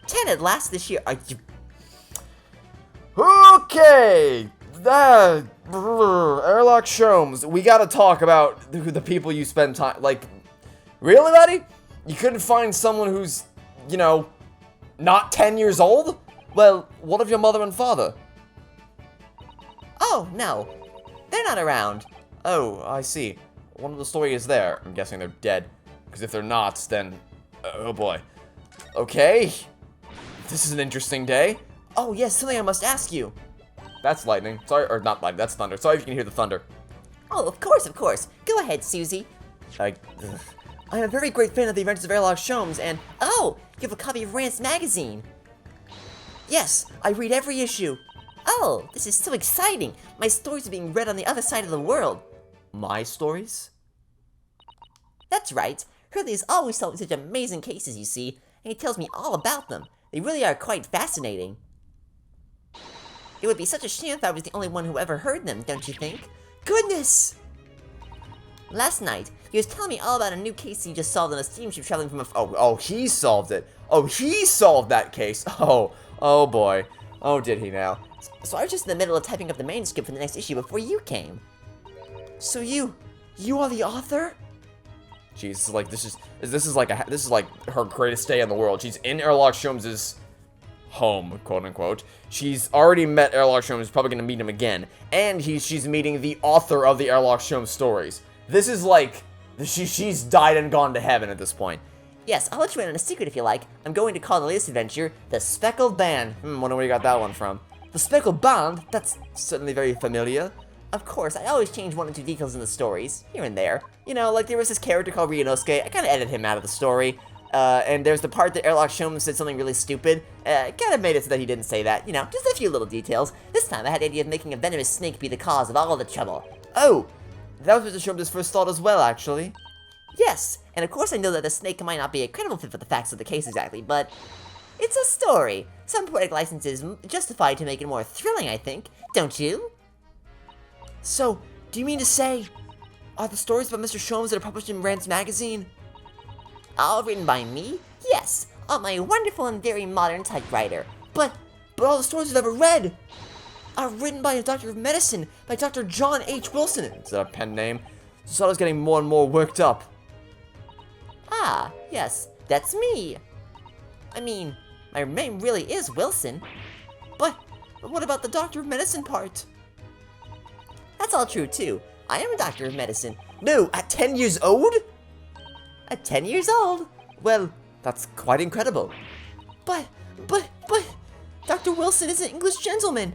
10 at last this year. Are you... Okay, Airlock Sholmes. We gotta talk about the people you spend time. Like, really, buddy? You couldn't find someone who's, you know, not 10 years old? Well, what of your mother and father? Oh, no. They're not around. Oh, I see. One of the story is there. I'm guessing they're dead. Because if they're not, then... oh boy. Okay. This is an interesting day. Oh, yes, something I must ask you. That's lightning. Sorry, or not lightning, that's thunder. Sorry if you can hear the thunder. Oh, of course, of course. Go ahead, Susie. I'm a very great fan of the Adventures of Airlock Sholmes, and... Oh, you have a copy of Rant's magazine. Yes, I read every issue. Oh, this is so exciting. My stories are being read on the other side of the world. My stories? That's right. Hurley is always solving such amazing cases, you see, and he tells me all about them. They really are quite fascinating. It would be such a shame if I was the only one who ever heard them, don't you think? Goodness! Last night, he was telling me all about a new case he just solved on a steamship traveling from a... Oh, he solved it. Oh, he solved that case. Oh boy. Oh, did he now? So I was just in the middle of typing up the manuscript for the next issue before you came. So you are the author? Jeez, this is like her greatest day in the world. She's in Airlock Sholmes' home, quote unquote. She's already met Airlock Sholmes, probably gonna meet him again, and she's meeting the author of the Airlock Sholmes stories. This is like she's died and gone to heaven at this point. Yes, I'll let you in on a secret if you like. I'm going to call the latest adventure the Speckled Band. Wonder where you got that one from. The Speckled Band? That's certainly very familiar. Of course, I always change 1 or 2 details in the stories, here and there. You know, like there was this character called Ryunosuke, I kinda edited him out of the story. And there's the part that Airlock Sholmes said something really stupid. Kinda made it so that he didn't say that, you know, just a few little details. This time I had the idea of making a venomous snake be the cause of all the trouble. Oh, that was Mr. Sholmes' first thought as well, actually. Yes, and of course I know that the snake might not be a credible fit for the facts of the case exactly, but it's a story. Some poetic license is justified to make it more thrilling, I think. Don't you? So, do you mean to say, are the stories about Mr. Sholmes that are published in Rant's magazine? All written by me? Yes, on my wonderful and very modern typewriter. But all the stories I've ever read are written by a doctor of medicine, by Dr. John H. Wilson. Is that a pen name? So I was getting more and more worked up. Ah, yes, that's me. I mean, my name really is Wilson. But what about the doctor of medicine part? That's all true, too. I am a doctor of medicine. No, at 10 years old? At 10 years old? Well, that's quite incredible. But, Dr. Wilson is an English gentleman.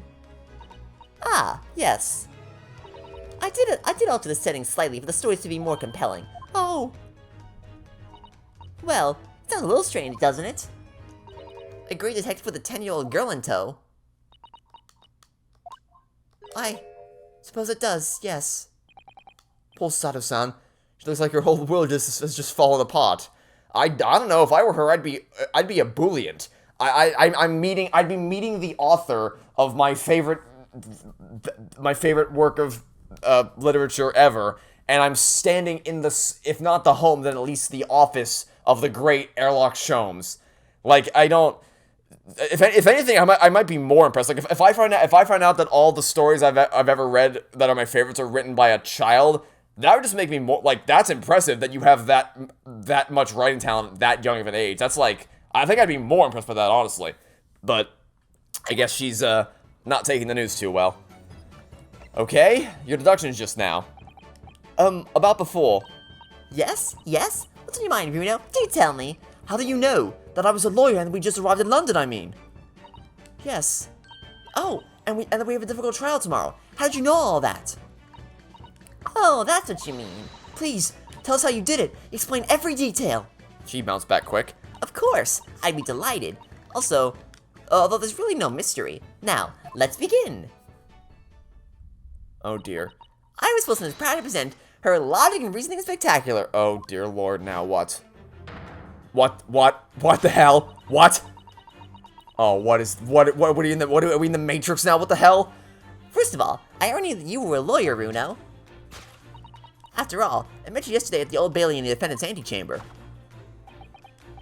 Ah, yes. I did alter the setting slightly for the stories to be more compelling. Oh. Well, it sounds a little strange, doesn't it? A great detective with a 10-year-old girl in tow. I suppose it does, yes. Poor Sato-san. She looks like her whole world has just fallen apart. I don't know, if I were her, I'd be a ebullient. I'd be meeting the author of my favorite work of literature ever, and I'm standing in the, if not the home, then at least the office of the great Airlock Sholmes. Like, if anything, I might be more impressed. Like if I find out that all the stories I've ever read that are my favorites are written by a child, that would just make me more like, that's impressive that you have that much writing talent that young of an age. That's like, I think I'd be more impressed by that, honestly. But I guess she's not taking the news too well. Okay, your deductions just now. About before. Yes? Yes? What's on your mind, Bruno? Do tell me. How do you know? That I was a lawyer and we just arrived in London, I mean. Yes. Oh, and that we have a difficult trial tomorrow. How did you know all that? Oh, that's what you mean. Please, tell us how you did it. Explain every detail. She bounced back quick. Of course, I'd be delighted. Also, although there's really no mystery. Now, let's begin. Oh dear. Iris Wilson is proud to present her Logic and Reasoning Spectacular. Oh dear lord, now what? What the hell? What? Oh, what are you in the, are we in the Matrix now? What the hell? First of all, I already knew that you were a lawyer, Runo. After all, I met you yesterday at the Old Bailey in the defendant's antechamber.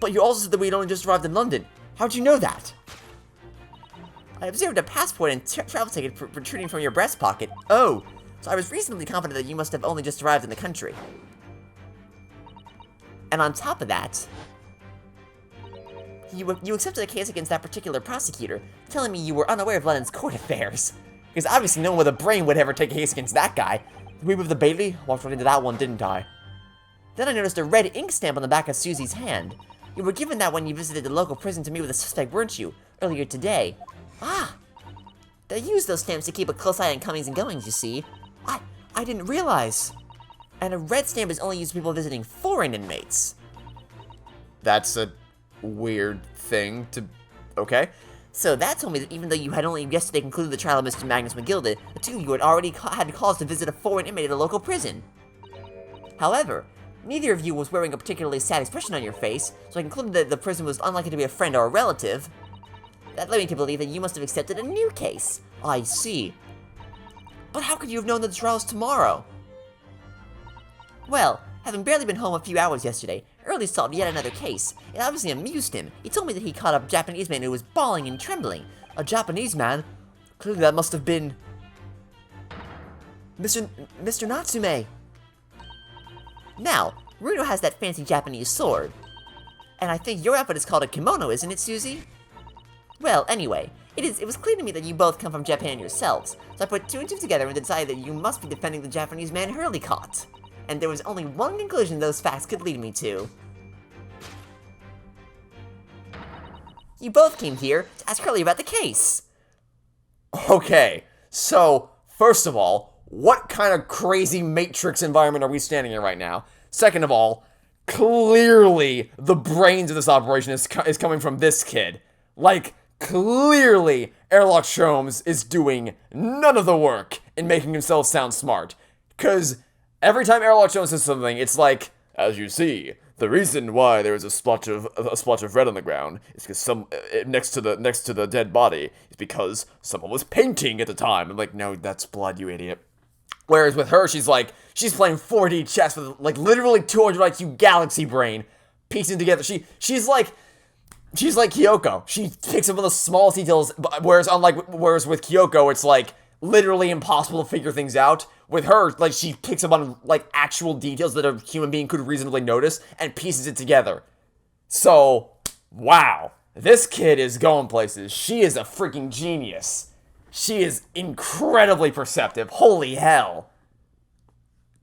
But you also said that we'd only just arrived in London. How'd you know that? I observed a passport and travel ticket protruding from your breast pocket. Oh, So I was reasonably confident that you must have only just arrived in the country. And on top of that, you accepted a case against that particular prosecutor, telling me you were unaware of London's court affairs. Because obviously no one with a brain would ever take a case against that guy. we with the Bailey? Walked right into that one, didn't I? Then I noticed a red ink stamp on the back of Susie's hand. You were given that when you visited the local prison to meet with a suspect, weren't you? Earlier today. Ah! They use those stamps to keep a close eye on comings and goings, you see. I didn't realize. And a red stamp is only used for people visiting foreign inmates. That's a weird thing to... Okay. So that told me that even though you had only yesterday concluded the trial of Mr. Magnus McGilda, the two of you had already had cause to visit a foreign inmate at a local prison. However, neither of you was wearing a particularly sad expression on your face, so I concluded that the prison was unlikely to be a friend or a relative. That led me to believe that you must have accepted a new case. I see. But how could you have known that the trial is tomorrow? Well, having barely been home a few hours yesterday, Early solved yet another case. It obviously amused him. He told me that he caught a Japanese man who was bawling and trembling. A Japanese man? Clearly that must have been... Mr. Natsume! Now, Runo has that fancy Japanese sword. And I think your outfit is called a kimono, isn't it, Susie? Well, anyway, it was clear to me that you both come from Japan yourselves, so I put two and two together and decided that you must be defending the Japanese man Hurley caught. And there was only one conclusion those facts could lead me to. You both came here to ask Hurley about the case. Okay, so, first of all, what kind of crazy Matrix environment are we standing in right now? Second of all, clearly the brains of this operation is coming from this kid. Like, clearly Airlock Sholmes is doing none of the work in making himself sound smart. Because every time Airlock Sholmes says something, it's like, as you see, the reason why there is a splotch of red on the ground is because next to the dead body is because someone was painting at the time. I'm like, no, that's blood, you idiot. Whereas with her, she's playing 4D chess with like literally 200 IQ galaxy brain, piecing together. She's like Kyoko. She picks up on the smallest details, whereas with Kyoko, it's like literally impossible to figure things out. With her, like, she picks up on like actual details that a human being could reasonably notice and pieces it together. So, wow, this kid is going places. She is a freaking genius. She is incredibly perceptive. Holy hell.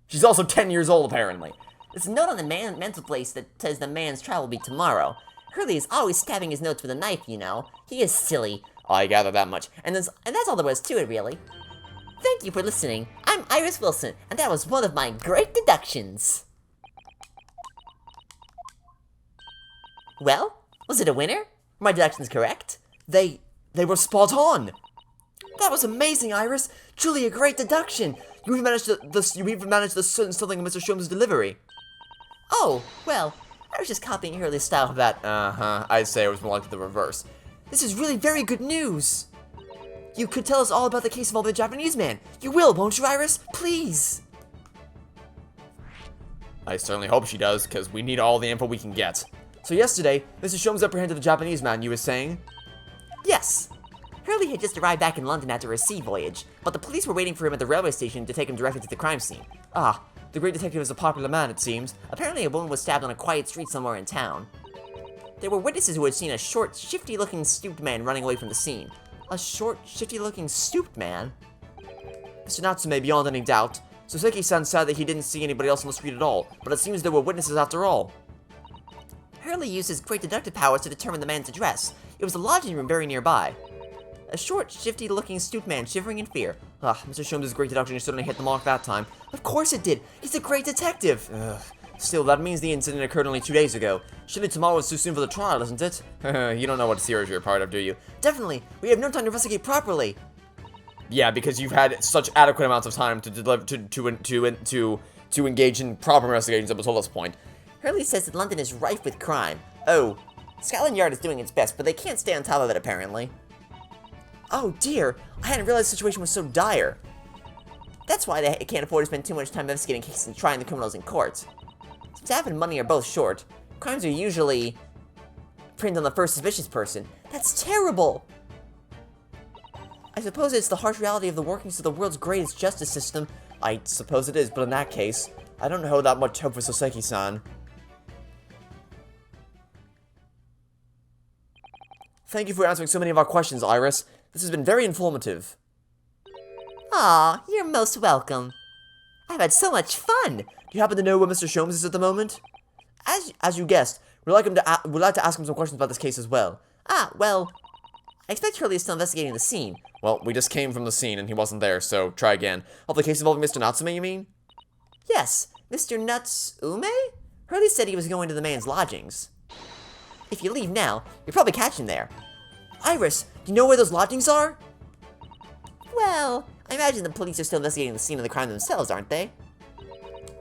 She's also 10 years old, apparently. There's a note on the mental place that says the man's trial will be tomorrow. Hurley is always stabbing his notes with a knife, you know. He is silly. I gather that much. And that's all there was to it, really. Thank you for listening. I'm Iris Wilson, and that was one of my great deductions. Well, was it a winner? Were my deductions correct? They were spot on. That was amazing, Iris. Truly a great deduction. You even managed the certain something of Mr. Sholmes' delivery. Oh, well, I was just copying Hurley's style for that. I'd say it was more like the reverse. This is really very good news. You could tell us all about the case involving the Japanese man. You will, won't you, Iris? Please. I certainly hope she does, because we need all the info we can get. So yesterday, Mr. Sholmes apprehended the Japanese man, you were saying? Yes. Hurley had just arrived back in London after a sea voyage, but the police were waiting for him at the railway station to take him directly to the crime scene. Ah, the great detective is a popular man, it seems. Apparently a woman was stabbed on a quiet street somewhere in town. There were witnesses who had seen a short, shifty-looking stooped man running away from the scene. A short, shifty-looking stooped man? Mr. Natsume, beyond any doubt. Soseki-san said that he didn't see anybody else on the street at all, but it seems there were witnesses after all. Hurley used his great deductive powers to determine the man's address. It was a lodging room very nearby. A short, shifty-looking stooped man shivering in fear. Ah, Mr. Sholmes' great deduction certainly hit the mark that time. Of course it did! He's a great detective! Ugh. Still, that means the incident occurred only 2 days ago. Surely tomorrow is too soon for the trial, isn't it? You don't know what series you're a part of, do you? Definitely! We have no time to investigate properly! Yeah, because you've had such adequate amounts of time to deliver to engage in proper investigations up until this point. Hurley says that London is rife with crime. Oh, Scotland Yard is doing its best, but they can't stay on top of it, apparently. Oh dear, I hadn't realized the situation was so dire. That's why they can't afford to spend too much time investigating cases and trying the criminals in court. Staff and money are both short. Crimes are usually pinned on the first suspicious person. That's terrible! I suppose it's the harsh reality of the workings of the world's greatest justice system. I suppose it is, but in that case, I don't know that much hope for Soseki-san. Thank you for answering so many of our questions, Iris. This has been very informative. Aw, you're most welcome. I've had so much fun. Do you happen to know where Mr. Sholmes is at the moment? As you guessed, we'd like to ask him some questions about this case as well. Ah, well, I expect Hurley is still investigating the scene. Well, we just came from the scene and he wasn't there, so try again. Oh, the case involving Mr. Natsume, you mean? Yes, Mr. Natsume? Hurley said he was going to the man's lodgings. If you leave now, you'll probably catch him there. Iris, do you know where those lodgings are? Well, I imagine the police are still investigating the scene of the crime themselves, aren't they?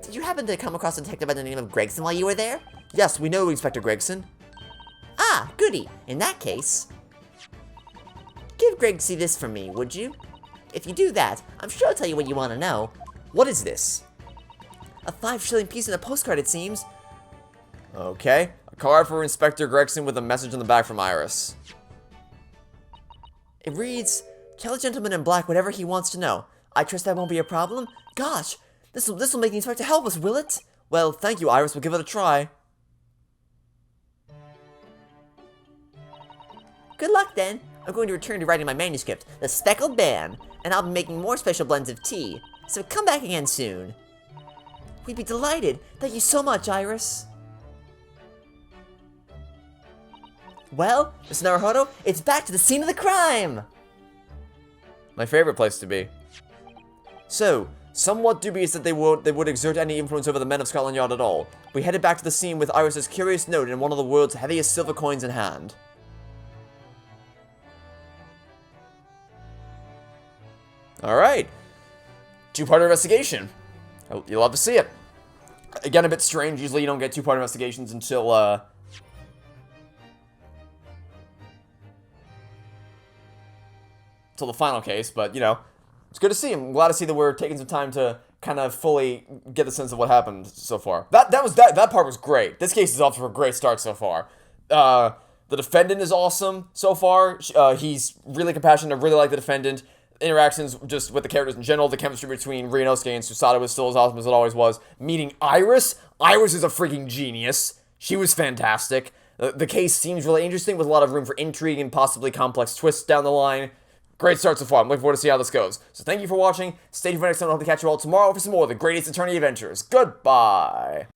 Did you happen to come across a detective by the name of Gregson while you were there? Yes, we know Inspector Gregson. Ah, goody. In that case, give Gregsy this for me, would you? If you do that, I'm sure I'll tell you what you want to know. What is this? A 5-shilling piece and a postcard, it seems. Okay, a card for Inspector Gregson with a message on the back from Iris. It reads, tell the gentleman in black whatever he wants to know. I trust that won't be a problem? Gosh, this'll make the inspector help us, will it? Well, thank you, Iris. We'll give it a try. Good luck, then. I'm going to return to writing my manuscript, The Speckled Band, and I'll be making more special blends of tea. So come back again soon. We'd be delighted. Thank you so much, Iris. Well, Mr. Naruhodo, it's back to the scene of the crime! My favorite place to be. So, somewhat dubious that they would exert any influence over the men of Scotland Yard at all, we headed back to the scene with Iris's curious note in one of the world's heaviest silver coins in hand. Alright. Two-part investigation. You'll love to see it. Again, a bit strange. Usually you don't get two-part investigations until the final case, but, you know, it's good to see him. I'm glad to see that we're taking some time to kind of fully get the sense of what happened so far. That part was great. This case is off to a great start so far. The defendant is awesome so far. He's really compassionate. I really like the defendant. Interactions just with the characters in general. The chemistry between Ryunosuke and Susato was still as awesome as it always was. Meeting Iris. Iris is a freaking genius. She was fantastic. The case seems really interesting with a lot of room for intrigue and possibly complex twists down the line. Great start so far. I'm looking forward to see how this goes. So thank you for watching. Stay tuned for next time. I hope to catch you all tomorrow for some more of the Great Ace Attorney adventures. Goodbye.